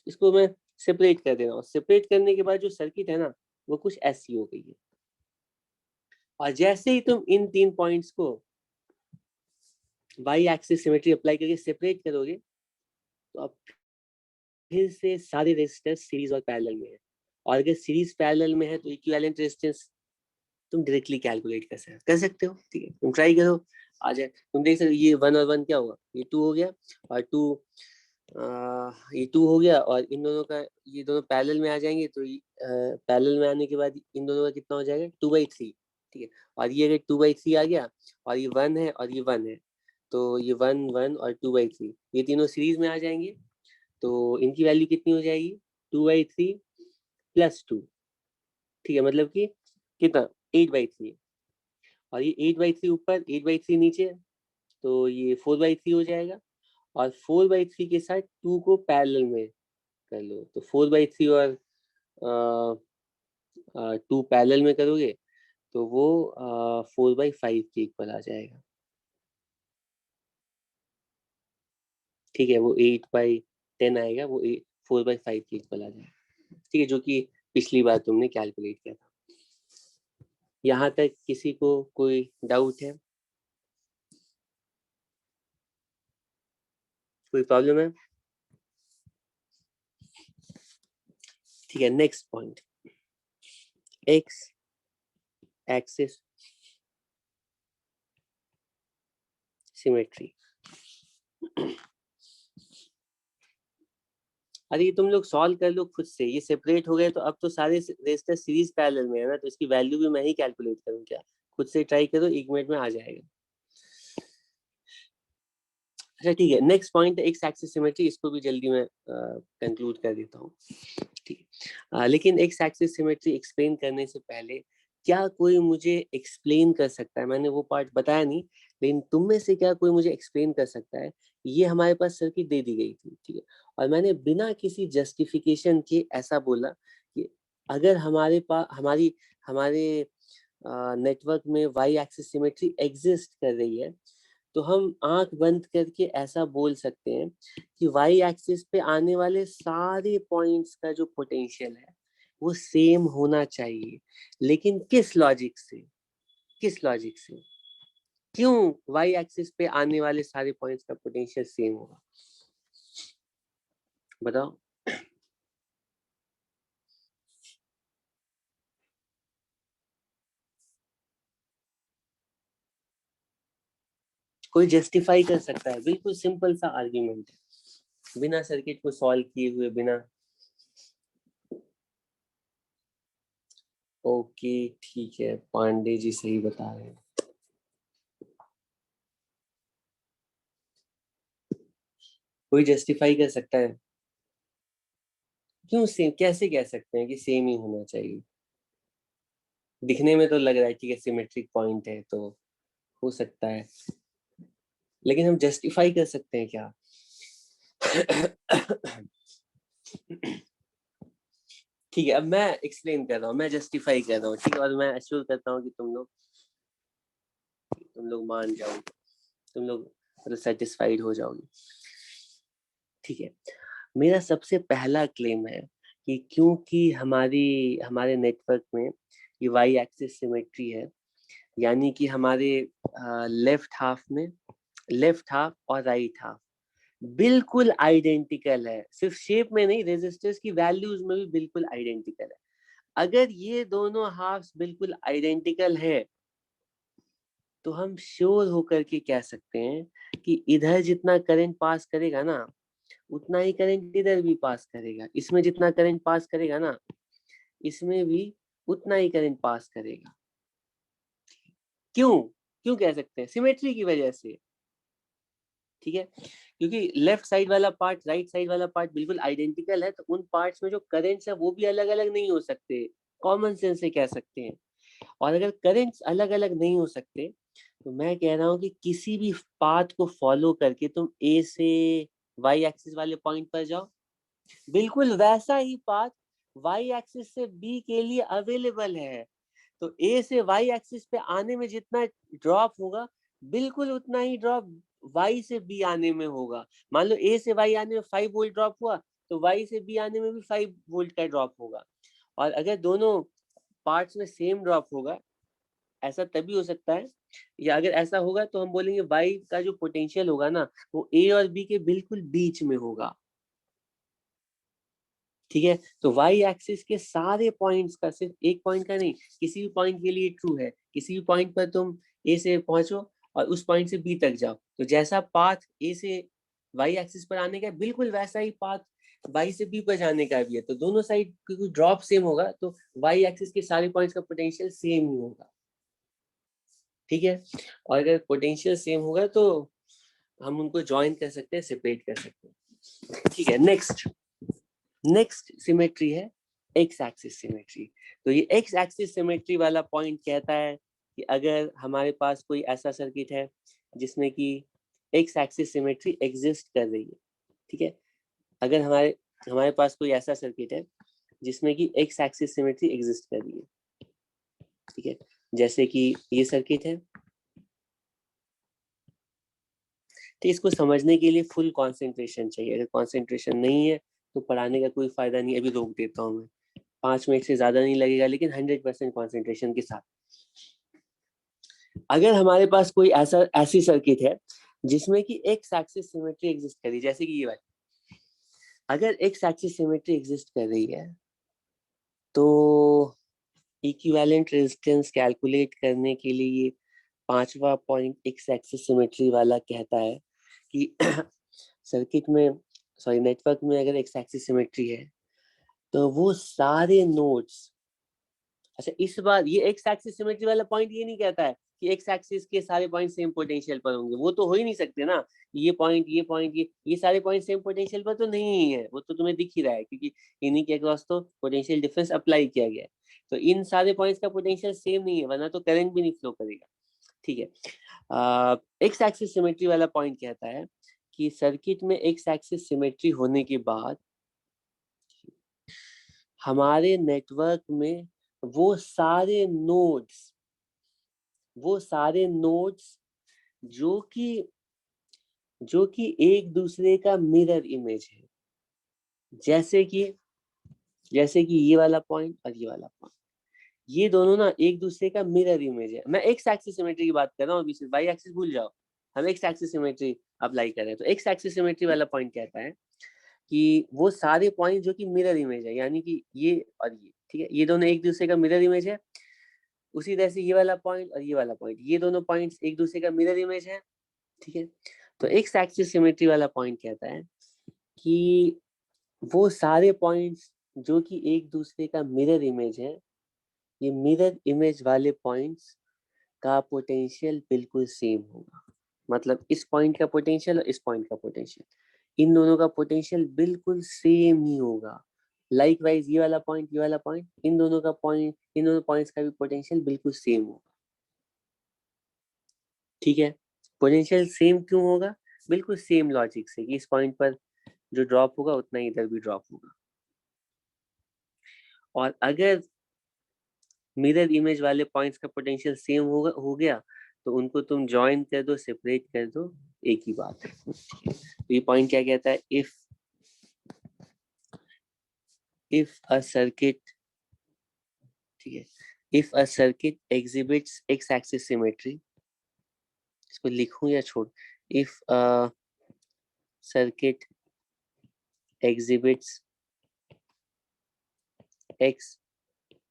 इसको मैं सेपरेट कर दे रहा हूँ। सेपरेट करने के बाद जो सर्किट है ना वो कुछ ऐसी हो गई है। और जैसे ही तुम इन तीन पॉइंट्स को वाई एक्सिस सिमेट्री अप्लाई करके सेपरेट करोगे तो अब फिर से सारे रेजिस्टेंस सीरीज और पैरेलल में है। और अगर सीरीज पैरेलल में है तो इक्विवेलेंट रेजिस्टेंस तुम डायरेक्टली कैलकुलेट कर सकते हो। ठीक है, तुम ट्राई करो, आ जाए। तुम देख सकते हो ये 1 और 1 क्या होगा, ये 2 हो गया, और 2 ये 2 हो गया, और इन दोनों का ये दोनों पैरेलल में आ जाएंगे, तो पैरेलल में आने के बाद इन दोनों का कितना हो जाएगा 2/3। ठीक है, और ये अगर 2/3 आ गया और ये 1 है और ये 1 है, तो ये 1 1 और 2/3 ये तीनों सीरीज में आ जाएंगे। तो इनकी वैल्यू कितनी हो जाएगी 2/3 + 2। ठीक है, मतलब कि कितना 8/3, और ये 8/3 ऊपर 8/3 नीचे, तो ये 4/3 हो जाएगा। और 4/3 के साथ 2 को पैरेलल में कर लो, तो 4/3 और 2 पैरेलल में करोगे तो वो 4/5 के इक्वल आ जाएगा। ठीक है, वो 8/10 आएगा, वो 4/5 के इक्वल आ जाएगा। ठीक है, जो कि पिछली बार तुमने कैलकुलेट किया था। यहाँ तक किसी को कोई डाउट है, कोई प्रॉब्लम है? ठीक है, next point, x axis symmetry. अरे ये तुम लोग सॉल्व कर लो खुद से, ये सेपरेट हो गए तो अब तो सारे रेजिस्टर सीरीज पैरेलल में है ना, तो इसकी वैल्यू भी मैं ही कैलकुलेट करूँ क्या? खुद से ट्राई करो, 1 मिनट में आ जाएगा। अच्छा ठीक है, next point x axis symmetry, इसको भी जल्दी मैं कंक्लूड कर देता हूँ। ठीक है, लेकिन एक्स एक्सिस सिमेट्री एक्सप्लेन करने से पहले क्या कोई मुझे एक्सप्लेन कर सकता है, मैंने वो पार्ट बताया नहीं, लेकिन तुम में से क्या कोई मुझे एक्सप्लेन कर सकता है? ये हमारे पास सर्किट दे दी गई थी, ठीक है, और मैंने बिना किसी जस्टिफिकेशन के ऐसा बोला कि अगर हमारे पास हमारे नेटवर्क में वाई एक्सिस सिमेट्री एग्जिस्ट कर रही है, तो हम आंख बंद करके ऐसा बोल सकते हैं कि वाई एक्सिस पे आने वाले सारे पॉइंट्स का जो पोटेंशियल है वो सेम होना चाहिए। लेकिन किस लॉजिक से क्यों वाई एक्सिस पे आने वाले सारे पॉइंट्स का पोटेंशियल सेम होगा, बताओ? कोई जस्टिफाई कर सकता है? बिल्कुल सिंपल सा आर्ग्यूमेंट है, बिना सर्किट को सॉल्व किए हुए, बिना। ओके ठीक है, पांडे जी सही बता रहे हैं। कोई जस्टिफाई कर सकता है? क्यों सेम, कैसे कह सकते हैं कि सेम ही होना चाहिए? दिखने में तो लग रहा है ठीक है सिमेट्रिक पॉइंट है तो हो सकता है, लेकिन हम जस्टिफाई कर सकते हैं क्या? ठीक है, अब मैं एक्सप्लेन कर रहा हूँ, मैं जस्टिफाई कर रहा हूँ, ठीक है, और मैं एश्योर करता हूँ कि तुम लोग मान जाओगे, तुम लोग मतलब सेटिस्फाइड हो जाओगे। ठीक है, मेरा सबसे पहला क्लेम है कि क्योंकि हमारे नेटवर्क में ये वाई एक्सिस सिमेट्री है, यानी कि हमारे लेफ्ट हाफ और राइट हाफ बिल्कुल आइडेंटिकल है, सिर्फ शेप में नहीं, रेजिस्टर्स की वैल्यूज में भी बिल्कुल आइडेंटिकल है। अगर ये दोनों हाफ्स बिल्कुल आइडेंटिकल है तो हम श्योर होकर के कह सकते हैं कि इधर जितना करंट पास करेगा ना उतना ही करंट इधर भी पास करेगा, इसमें जितना करंट पास करेगा ना इसमें भी उतना ही करंट पास करेगा। क्यों क्यों कह सकते हैं? सिमेट्री की वजह से। ठीक है, क्योंकि लेफ्ट साइड वाला पार्ट राइट साइड वाला पार्ट बिल्कुल आइडेंटिकल है, तो उन पार्ट्स में जो करंट्स है वो भी अलग अलग नहीं हो सकते, कॉमन सेंस से कह सकते हैं। और अगर करंट्स अलग अलग नहीं हो सकते, तो मैं कह रहा हूँ कि किसी भी पाथ को फॉलो करके तुम ए से वाई एक्सिस वाले पॉइंट पर जाओ, बिल्कुल वैसा ही पाथ वाई एक्सिस से बी के लिए अवेलेबल है। तो ए से वाई एक्सिस पे आने में जितना ड्रॉप होगा, बिल्कुल उतना ही ड्रॉप वाई से बी आने में होगा। मान लो ए से वाई आने में 5 वोल्ट ड्रॉप हुआ, तो वाई से बी आने में भी 5 वोल्ट का ड्रॉप होगा। और अगर दोनों पार्ट्स में सेम ड्रॉप होगा, ऐसा तभी हो सकता है, या अगर ऐसा होगा तो हम बोलेंगे वाई का जो पोटेंशियल होगा ना, वो ए और बी के बिल्कुल बीच में होगा। ठीक है, तो वाई एक्सिस के सारे पॉइंट्स का, सिर्फ एक पॉइंट का नहीं, किसी भी पॉइंट के लिए ट्रू है। किसी भी पॉइंट पर तुम ए से पहुंचो और उस पॉइंट से बी तक जाओ, तो जैसा पाथ ए से वाई एक्सिस पर आने का है, बिल्कुल वैसा ही पाथ वाई से बी पर जाने का भी है। तो दोनों साइड क्योंकि ड्रॉप सेम होगा, तो वाई एक्सिस के सारे पॉइंट्स का पोटेंशियल सेम ही होगा। ठीक है, और अगर पोटेंशियल सेम होगा तो हम उनको ज्वाइन कर सकते हैं, सेपरेट कर सकते हैं। ठीक है, नेक्स्ट सिमेट्री है एक्स एक्सिस सिमेट्री। तो ये एक्स एक्सिस सिमेट्री वाला पॉइंट कहता है कि अगर हमारे पास कोई ऐसा सर्किट है जिसमें कि एक्स एक्सिस सिमेट्री एग्जिस्ट कर रही है। ठीक है, अगर हमारे हमारे पास कोई ऐसा सर्किट है जिसमें कि एक्स एक्सिस सिमेट्री एग्जिस्ट कर रही है। ठीक है, जैसे कि ये सर्किट है। तो इसको समझने के लिए फुल कंसंट्रेशन चाहिए। अगर कंसंट्रेशन नहीं है तो पढ़ाने का कोई फायदा नहीं। अभी रोक देता हूँ मैं, 5 मिनट से ज्यादा नहीं लगेगा, लेकिन 100% कंसंट्रेशन के साथ। अगर हमारे पास कोई ऐसी सर्किट है जिसमें कि एक्स एक्सिस सिमेट्री एग्जिस्ट कर रही है, जैसे कि ये वाली, अगर एक्स एक्सिस सिमेट्री एग्जिस्ट कर रही है, तो इक्विवेलेंट रेजिस्टेंस कैलकुलेट करने के लिए ये पांचवा पॉइंट एक्स एक्सिस सिमेट्री वाला कहता है कि सर्किट में, सॉरी नेटवर्क में, अगर एक्स एक्सिस सिमेट्री है तो वो सारे नोड्स, अच्छा इस बार ये एक्स एक्सिस सिमेट्री वाला पॉइंट ये नहीं कहता है कि एक्स एक्सिस के सारे पॉइंट सेम पोटेंशियल पर होंगे, वो तो हो ही नहीं सकते ना। ये सारे पॉइंट सेम पोटेंशियल पर तो नहीं है, वो तो तुम्हें दिख ही रहा है, क्योंकि इन्हीं के अक्रॉस तो पोटेंशियल डिफरेंस अप्लाई किया गया है। तो इन सारे पॉइंट्स का पोटेंशियल सेम नहीं है, वरना तो करंट भी नहीं फ्लो करेगा। ठीक है, एक्स एक्सिस सिमेट्री वाला पॉइंट कहता है कि सर्किट में एक्स एक्सिस सिमेट्री होने के बाद हमारे नेटवर्क में वो सारे नोड्स जो कि एक दूसरे का मिरर इमेज है, जैसे कि ये वाला पॉइंट और ये वाला पॉइंट, ये दोनों ना एक दूसरे का मिरर इमेज है। मैं एक्स एक्सिस सिमेट्री की बात कर रहा हूँ, अभी सिर्फ वाई एक्सिस भूल जाओ, हम एक्स एक्सिस सिमेट्री अप्लाई कर रहे हैं। तो एक्स एक्सिस सिमेट्री वाला पॉइंट कहता है कि वो सारे पॉइंट जो कि मिरर इमेज है, यानी कि ये और ये, ठीक है, ये दोनों एक दूसरे का मिरर इमेज है। उसी तरह से ये वाला पॉइंट और ये वाला पॉइंट, ये दोनों पॉइंट्स एक दूसरे का मिरर इमेज है। ठीक है, तो एक्स एक्सिस सिमेट्री वाला पॉइंट कहता है कि वो सारे पॉइंट्स जो कि एक दूसरे का मिरर इमेज है, ये मिरर इमेज वाले पॉइंट्स का पोटेंशियल बिल्कुल सेम होगा। मतलब इस पॉइंट का पोटेंशियल और इस पॉइंट का पोटेंशियल, इन दोनों का पोटेंशियल बिल्कुल सेम ही होगा। लाइक वाइज ये वाला पॉइंट, इन दोनों पॉइंट्स का भी पोटेंशियल बिल्कुल सेम होगा। ठीक है, पोटेंशियल सेम क्यों होगा? बिल्कुल सेम लॉजिक से कि इस पॉइंट पर जो ड्रॉप होगा उतना ही इधर भी ड्रॉप होगा। और अगर मिरर इमेज वाले पॉइंट्स का पोटेंशियल सेम हो गया, तो उनको तुम ज्वाइन कर दो, सेपरेट कर दो, एक ही बात है। तो ये पॉइंट क्या कहता है? इफ अ सर्किट, ठीक है, if a circuit exhibits x axis symmetry, इसको लिखूं या छोड़? If a circuit exhibits x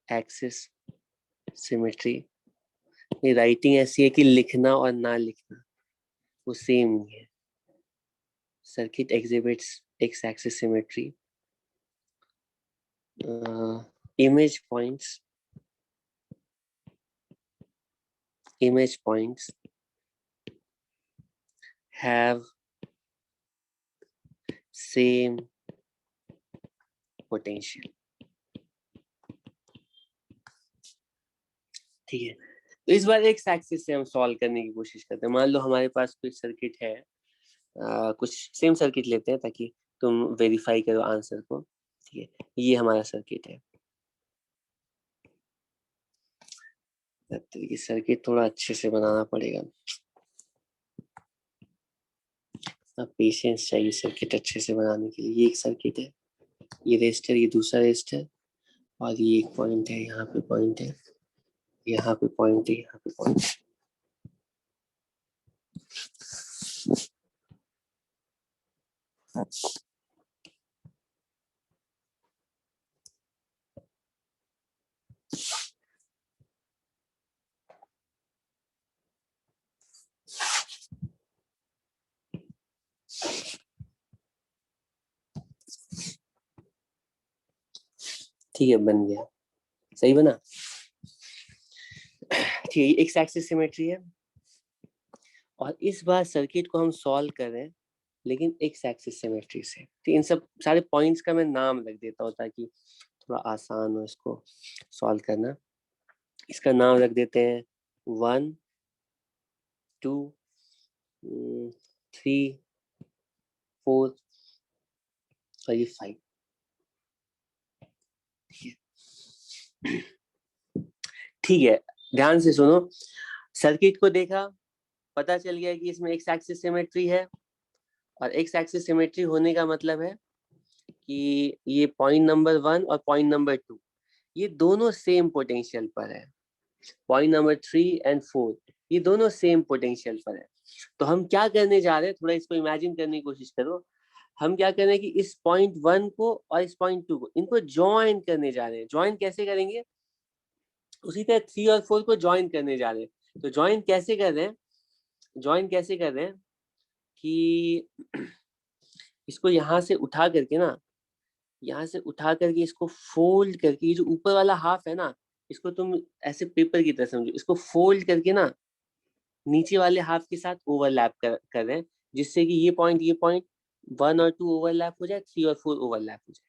axis symmetry, ये राइटिंग ऐसी है कि लिखना और ना लिखना वो सेम नहीं है। Circuit exhibits x axis symmetry, image points image points have same potential. ठीक है, तो इस बार एक्स एक्सिस से हम सॉल्व करने की कोशिश करते हैं। मान लो हमारे पास कुछ सर्किट है, कुछ सेम सर्किट लेते हैं ताकि तुम वेरीफाई करो आंसर को। ठीक है, ये हमारा सर्किट है। तो ये सर्किट थोड़ा अच्छे से बनाना पड़ेगा, अब पेशेंस चाहिए सर्किट अच्छे से बनाने के लिए। ये एक सर्किट है, ये रेजिस्टर, ये दूसरा रेजिस्टर, और ये एक पॉइंट है, यहाँ पे पॉइंट है, यहाँ पे पॉइंट है, यहाँ पे पॉइंट है। ठीक है, बन गया, सही बना। ठीक है, एक्स एक्सिस सिमेट्री है, और इस बार सर्किट को हम सॉल्व कर रहे हैं लेकिन एक्स एक्सिस सिमेट्री से। तो इन सब सारे पॉइंट्स का मैं नाम रख देता हूँ ताकि थोड़ा आसान हो इसको सॉल्व करना। इसका नाम रख देते हैं 1 2 3 4 और ये 5। ठीक है, ध्यान से सुनो, सर्किट को देखा, पता चल गया कि इसमें एक्स एक्सिस सिमेट्री है, और एक्स एक्सिस सिमेट्री होने का मतलब है कि ये पॉइंट नंबर 1 और पॉइंट नंबर 2 ये दोनों सेम पोटेंशियल पर है। पॉइंट नंबर 3 एंड 4 ये दोनों सेम पोटेंशियल पर है। तो हम क्या करने जा रहे हैं, थोड़ा इसको इमेजिन करने की कोशिश करो। हम क्या कर रहे हैं कि इस पॉइंट 1 को और इस पॉइंट 2 को, इनको ज्वाइन करने जा रहे हैं। ज्वाइन कैसे करेंगे, उसी तरह 3 और 4 को ज्वाइन करने जा रहे हैं। तो ज्वाइन कैसे कर रहे हैं, ज्वाइन कैसे कर रहे हैं कि इसको यहाँ से उठा करके ना, यहाँ से उठा करके इसको फोल्ड करके, ये जो ऊपर वाला हाफ है ना, इसको तुम ऐसे पेपर की तरह समझो, इसको फोल्ड करके ना नीचे वाले हाफ के साथ ओवरलैप कर रहे हैं, जिससे कि ये पॉइंट 1 और 2 ओवरलैप हो जाए, 3 और 4 ओवरलैप हो जाए।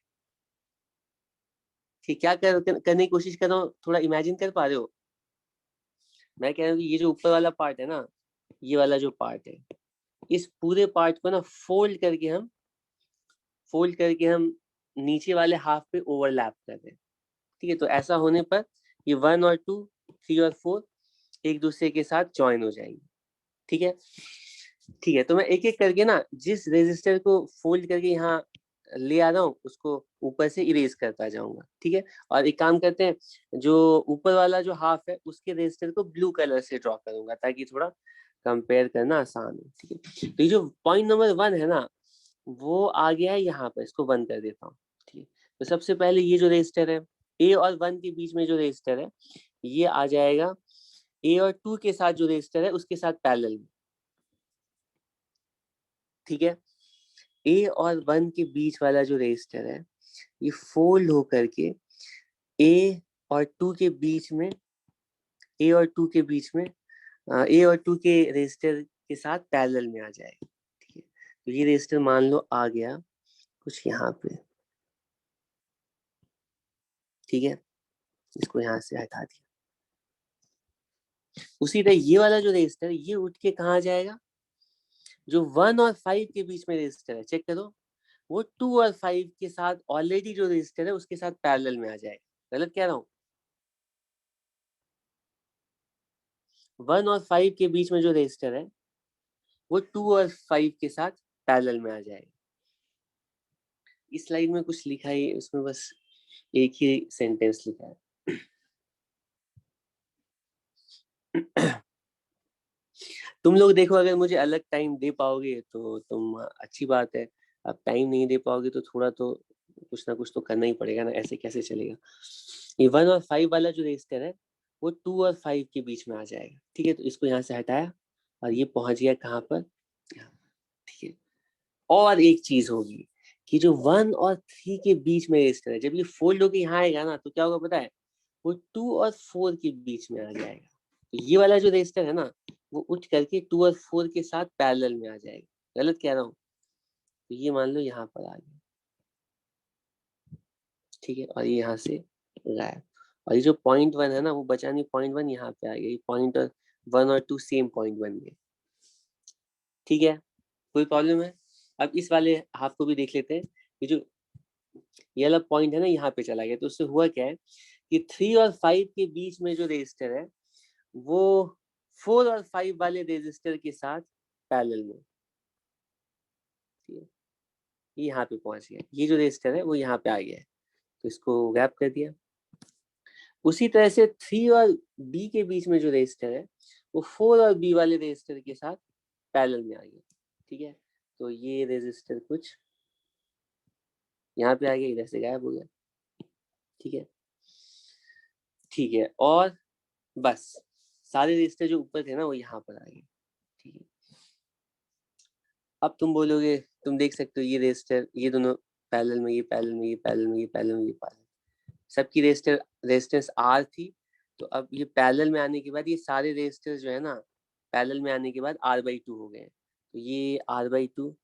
ठीक, क्या करने की कोशिश कर रहा हूँ, थोड़ा इमेजिन कर पा रहे हो? मैं कह रहा हूँ कि ये जो ऊपर वाला पार्ट है ना, ये वाला जो पार्ट है, इस पूरे पार्ट को ना फोल्ड करके हम नीचे वाले हाफ पे ओवरलैप कर रहे हैं। ठीक है, तो ऐसा होने पर ये 1 और 2 3 और 4 एक दूसरे के साथ ज्वाइन हो जाएंगे। ठीक है, ठीक है, तो मैं एक एक करके ना जिस रेजिस्टर को फोल्ड करके यहाँ ले आ रहा हूँ उसको ऊपर से इरेज करता जाऊंगा। ठीक है, और एक काम करते हैं, जो ऊपर वाला जो हाफ है उसके रेजिस्टर को ब्लू कलर से ड्रॉ करूंगा ताकि थोड़ा कंपेयर करना आसान हो। ठीक है, तो ये जो पॉइंट नंबर 1 है ना, वो आ गया है यहाँ पर, इसको बंद कर देता हूँ। ठीक है, तो सबसे पहले ये जो रेजिस्टर है, ए और 1 के बीच में जो रेजिस्टर है, ये आ जाएगा ए और 2 के साथ जो रेजिस्टर है उसके साथ पैरेलल में। ठीक है, ए और 1 के बीच वाला जो रेजिस्टर है, ये फोल्ड होकर के ए और 2 के बीच में, ए और 2 के बीच में, ए और 2 के रेजिस्टर के साथ पैरेलल में आ जाएगा। ठीक है, तो ये रेजिस्टर मान लो आ गया कुछ यहाँ पे। ठीक है, इसको यहाँ से हटा दिया। उसी तरह ये वाला जो रेजिस्टर है, ये उठ के कहाँ जाएगा, जो 1 और 5 के बीच में रेजिस्टर है, चेक करो, वो 2 और 5 के साथ ऑलरेडी जो रेजिस्टर है उसके साथ पैरेलल में आ जाएगा। गलत कह रहा हूँ? 1 और 5 के बीच में जो रेजिस्टर है वो 2 और 5 के साथ पैरेलल में आ जाएगा। इस स्लाइड में कुछ लिखा है, उसमें बस एक ही सेंटेंस लिखा है। तुम लोग देखो, अगर मुझे अलग टाइम दे पाओगे तो तुम अच्छी बात है, अब टाइम नहीं दे पाओगे तो थोड़ा तो कुछ ना कुछ तो करना ही पड़ेगा ना, ऐसे कैसे चलेगा। ये 1 और 5 वाला जो रेजिस्टर है वो 2 और 5 के बीच में आ जाएगा। ठीक है, तो इसको यहाँ से हटाया और ये पहुंच गया कहाँ पर, यहाँ। ठीक है, और एक चीज होगी कि जो 1 और 3 के बीच में रेजिस्टर है, जब ये फोल्ड होके यहाँ आएगा ना तो क्या होगा पता है, वो 2 और 4 के बीच में आ जाएगा। तो ये वाला जो रेजिस्टर है ना, वो उठ करके 2 और 4 के साथ पैरेलल में आ जाएगा। गलत कह रहा हूँ? तो ये मान लो यहाँ पर आ गया, ठीक है, और ये यहाँ से गायब। और ये जो पॉइंट 1 है ना, वो बचा नहीं, पॉइंट 1 यहाँ पे आ गया। ये पॉइंट और 1 और 2 सेम पॉइंट बन गए। ठीक है, कोई प्रॉब्लम है? अब इस वाले हाफ को भी देख लेते हैं। ये जो ये वाला पॉइंट है ना, यहाँ पे चला गया, तो उससे हुआ क्या है कि 3 और 5 के बीच में जो रेजिस्टर है वो 4 और 5 वाले रेजिस्टर के साथ पैरेलल में, ठीक है, ये यहाँ पे पहुंच गया। ये जो रेजिस्टर है वो यहाँ पे आ गया है, तो इसको गैप कर दिया। उसी तरह से 3 और बी के बीच में जो रेजिस्टर है वो 4 और बी वाले रेजिस्टर के साथ पैरेलल में आ गया। ठीक है, तो ये रेजिस्टर कुछ यहाँ पे आ गया, इधर से गायब हो गया। ठीक है, ठीक है, और बस सारे रेजिस्टर जो ऊपर थे ना वो यहाँ पर आ गए। ठीक है, अब तुम बोलोगे, तुम देख सकते हो ये रेजिस्टर, ये दोनों पैरेलल में, ये पैरेलल में, ये पैरेलल में, ये पैरेलल में, ये पैरेलल, सबकी रेजिस्टेंस आर थी। तो अब ये पैरेलल में आने के बाद ये सारे रेजिस्टर्स जो है ना, पैरेलल में आने के बाद R/2 हो गए हैं। तो ये R/2,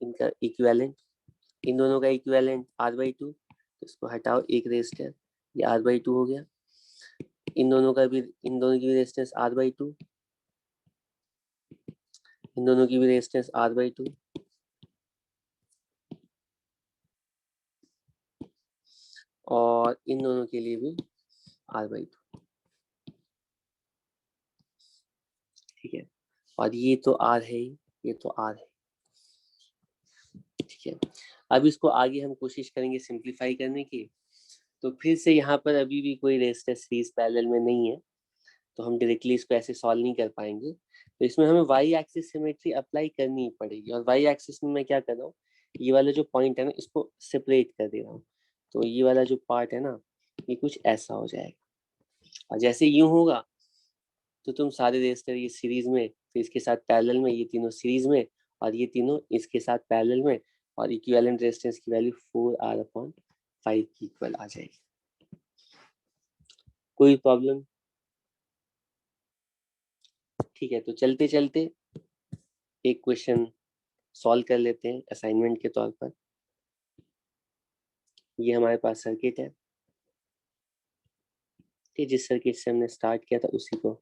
इनका इक्विवेलेंट, इन दोनों का इक्विवेलेंट R/2, तो इसको हटाओ, एक रेजिस्टर, ये R/2 हो गया। इन दोनों का भी, इन दोनों की भी रेजिस्टेंस R/2, इन दोनों की भी रेजिस्टेंस R/2, और इन दोनों के लिए भी R/2। ठीक है, और ये तो R है ही, ये तो R है। ठीक है, अब इसको आगे हम कोशिश करेंगे सिंप्लीफाई करने की। तो फिर से यहाँ पर अभी भी कोई रेजिस्टर सीरीज पैरेलल में नहीं है, तो हम डायरेक्टली इसको ऐसे सॉल्व नहीं कर पाएंगे। तो इसमें हमें वाई एक्सिस सिमेट्री अप्लाई करनी ही पड़ेगी। और वाई एक्सिस में मैं क्या कर रहा हूँ, ये वाला जो पॉइंट है ना, इसको सेपरेट कर दे रहा हूँ। तो ये वाला जो पार्ट है ना, ये कुछ ऐसा हो जाएगा। और जैसे यूं होगा तो तुम सारे रेजिस्टर ये सीरीज में, फिर इसके साथ पैरेलल में, ये तीनों सीरीज में, और ये तीनों इसके साथ पैरेलल में, और इक्विवेलेंट रेजिस्टेंस की वैल्यू 4R/5 की इक्वल आ जाएगी। कोई प्रॉब्लम? ठीक है, तो चलते चलते एक क्वेश्चन सॉल्व कर लेते हैं असाइनमेंट के तौर पर। ये हमारे पास सर्किट है, कि जिस सर्किट से हमने स्टार्ट किया था उसी को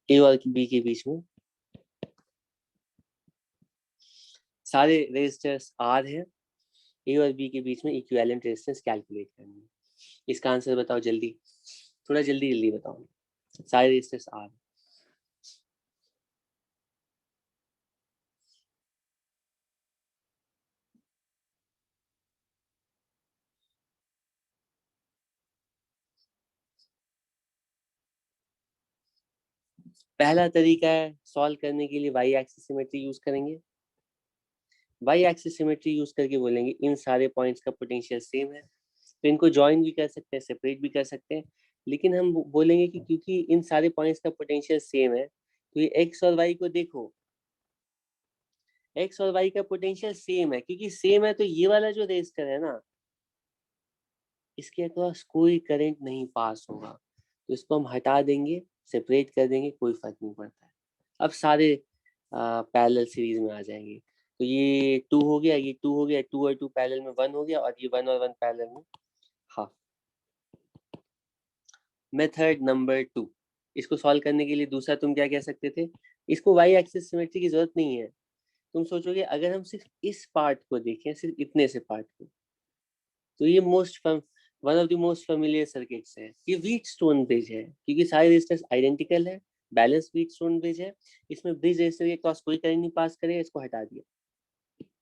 ए और बी के बीच में सारे रेजिस्टर्स आर है। ए और बी के बीच में इक्विवेलेंट रेजिस्टेंस कैलकुलेट करनी है। इसका आंसर बताओ जल्दी, थोड़ा जल्दी जल्दी बताओ। सारे रेजिस्टर्स आर, पहला तरीका है सॉल्व करने के लिए वाई एक्सिस सिमेट्री यूज करेंगे। वाई एक्सिस सिमेट्री यूज करके बोलेंगे इन सारे पॉइंट्स का पोटेंशियल सेम है, तो इनको ज्वाइन भी कर सकते हैं, सेपरेट भी कर सकते हैं। लेकिन हम बोलेंगे कि क्योंकि इन सारे पॉइंट्स का पोटेंशियल सेम है, तो ये एक्स और वाई को देखो, एक्स और वाई का पोटेंशियल सेम है। क्योंकि सेम है तो ये वाला जो रेजिस्टर है ना, इसके अक्रॉस कोई करंट नहीं पास होगा, तो इसको हम हटा देंगे, सेपरेट कर देंगे, कोई फर्क नहीं पड़ता है। अब सारे पैरेलल सीरीज में आ जाएंगे। तो ये 2 हो गया, ये 2 हो गया, 2 और 2 पैरेलल में 1 हो गया, और ये 1 और 1 पैरेलल में हाफ। मेथड नंबर 2, इसको सॉल्व करने के लिए दूसरा तुम क्या कह सकते थे, इसको वाई एक्सिस सिमेट्री की जरूरत नहीं है। तुम सोचोगे अगर हम सिर्फ इस पार्ट को देखें, सिर्फ इतने से पार्ट को, तो ये one of the most familiar circuits है। ये व्हीट स्टोन ब्रिज है, क्योंकि सारे रेजिस्टर्स आइडेंटिकल है, बैलेंस व्हीट स्टोन ब्रिज है। इसमें ब्रिज रेजिस्टर के क्रॉस कोई करंट नहीं पास करेगा, इसको हटा दिया।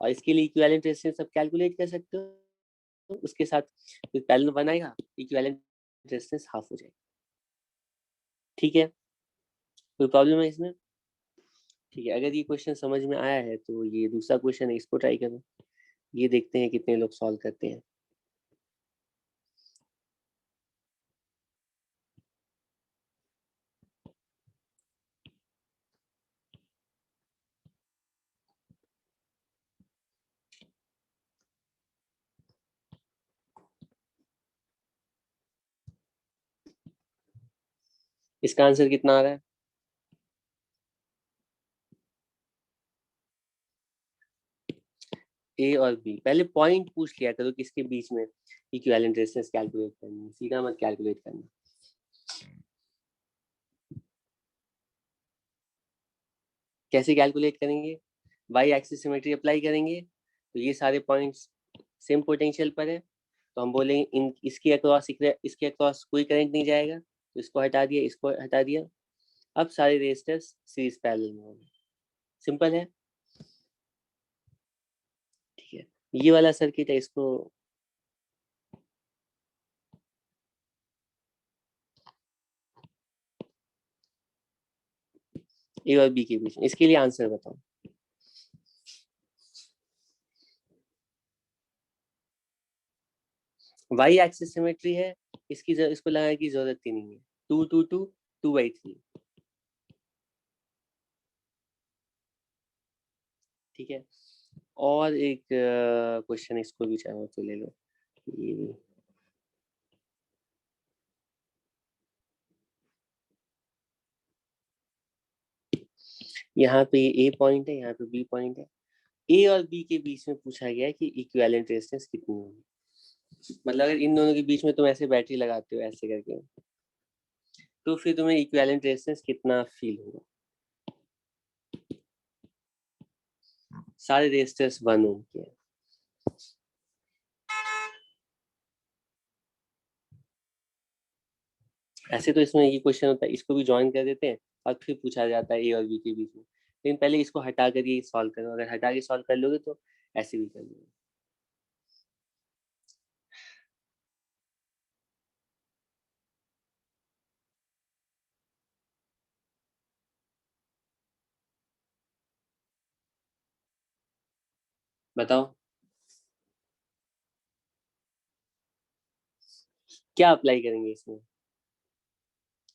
और इसके लिए इक्विवेलेंट रेजिस्टेंस सब कैलकुलेट कर सकते हो, उसके साथ पैरेलल बनाएगा, इक्विवेलेंट रेजिस्टेंस हाफ हो जाएगा। ठीक है, कोई प्रॉब्लम है इसमें? ठीक है, अगर ये क्वेश्चन समझ में आया है तो ये दूसरा क्वेश्चन है, इसको ट्राई करो। ये देखते हैं कितने लोग सॉल्व करते हैं। इसका आंसर कितना आ रहा है? ए और बी। पहले पॉइंट पूछ लिया करो किसके बीच में इक्विवेलेंट रेजिस्टेंस कैलकुलेट करनी है, सीधा मत कैलकुलेट करना। कैसे कैलकुलेट करेंगे? वाई एक्सिस सिमेट्री अप्लाई करेंगे तो ये सारे पॉइंट्स सेम पोटेंशियल पर है, तो हम बोलेंगे इन इसके अक्रॉस कोई करंट नहीं जाएगा, तो इसको हटा दिया, इसको हटा दिया। अब सारे रेजिस्टर्स सीरीज पैरेलल में होंगे। सिंपल है, ठीक है। ये वाला सर्किट है, इसको ए और बी के बीच में, इसके लिए आंसर बताओ। वाई एक्सिस सिमेट्री है, इसको लगाने की जरूरत ही नहीं है। 2 2 2 2/3, ठीक है। और एक क्वेश्चन इसको भी चाहो तो ले लो। ये यहाँ पे ए पॉइंट है, यहाँ पे बी पॉइंट है। ए और बी के बीच में पूछा गया है कि इक्विवेलेंट रेजिस्टेंस कितनी होगी। मतलब अगर इन दोनों के बीच में तुम ऐसे बैटरी लगाते हो ऐसे करके, तो फिर तुम्हें इक्विवेलेंट रेजिस्टेंस कितना फील होगा? सारे रेजिस्टर्स 1 ओम के हैं। ऐसे तो इसमें ये क्वेश्चन होता है, इसको भी ज्वाइन कर देते हैं और फिर पूछा जाता है ए और बी के बीच में, लेकिन पहले इसको हटा कर ये सॉल्व करो। अगर हटा के सॉल्व कर लोगे तो ऐसे भी कर लोगे। बताओ क्या अप्लाई करेंगे इसमें,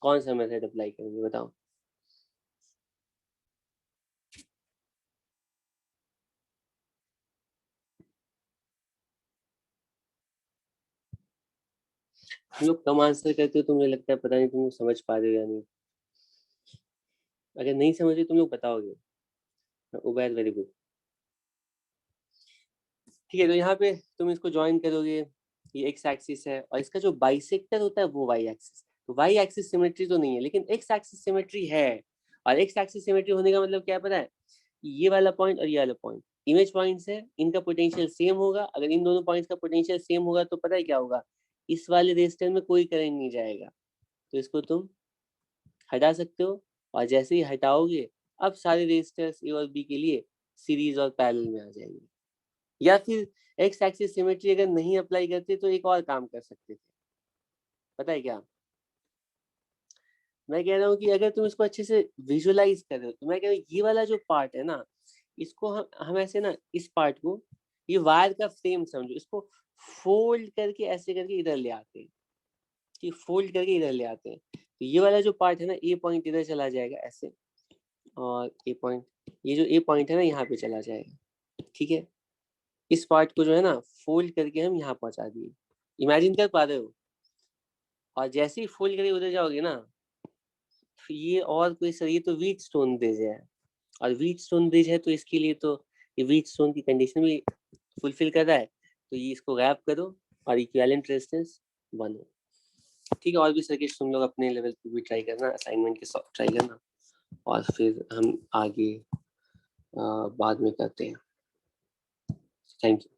कौन सा मेथड अप्लाई करेंगे बताओ। तुम लोग कम आंसर करते हो तो मुझे लगता है पता नहीं तुम लोग समझ पा रहे हो या नहीं। अगर नहीं समझे तुम लोग बताओगे। उबैर वेरी गुड। ठीक है, तो यहाँ पे तुम इसको ज्वाइन करोगे, ये एक्स एक्सिस है और इसका जो बाइसेक्टर होता है वो वाई एक्सिस। तो वाई एक्सिस सिमेट्री तो नहीं है लेकिन एक्स एक्सिस सिमेट्री है। और एक्स एक्सिस सिमेट्री होने का मतलब क्या पता है? ये वाला पॉइंट और ये वाला पॉइंट इमेज पॉइंट्स है, इनका पोटेंशियल सेम होगा। अगर इन दोनों पॉइंट्स का पोटेंशियल सेम होगा तो पता है क्या होगा? इस वाले रेजिस्टर में कोई करंट नहीं जाएगा, तो इसको तुम हटा सकते हो। और जैसे ही हटाओगे, अब सारे रेजिस्टर्स ए और बी के लिए सीरीज और पैरेलल में आ जाएंगे। या फिर एक्स एक्सिस सिमेट्री अगर नहीं अप्लाई करते तो एक और काम कर सकते थे, पता है क्या? मैं कह रहा हूँ कि अगर तुम इसको अच्छे से विजुअलाइज कर रहे हो तो मैं कह रहा हूँ ये वाला जो पार्ट है ना, इसको हम ऐसे ना, इस पार्ट को, ये वायर का फ्रेम समझो, इसको फोल्ड करके ऐसे करके इधर ले आते हैं, कि फोल्ड करके इधर ले आते हैं। तो ये वाला जो पार्ट है ना, ए पॉइंट इधर चला जाएगा ऐसे, और ए पॉइंट, ये जो ए पॉइंट है ना यहाँ पे चला जाएगा, ठीक है। इस पार्ट को जो है ना फोल्ड करके हम यहाँ पहुंचा दिए, इमेजिन कर पा रहे हो। और जैसे ही फोल्ड करके उधर जाओगे ना, तो ये और कोई सर, ये तो व्हीट स्टोन ब्रिज है। और व्हीट स्टोन ब्रिज है तो इसके लिए तो ये व्हीट स्टोन की कंडीशन भी फुलफिल कर रहा है, तो ये इसको गैप करो और इक्विवेलेंट रेजिस्टेंस बनो। ठीक है, और भी सर्किट तुम लोग अपने लेवल पे भी ट्राई करना, असाइनमेंट के साथ ट्राई करना, और फिर हम आगे बाद में करते हैं। Thank you.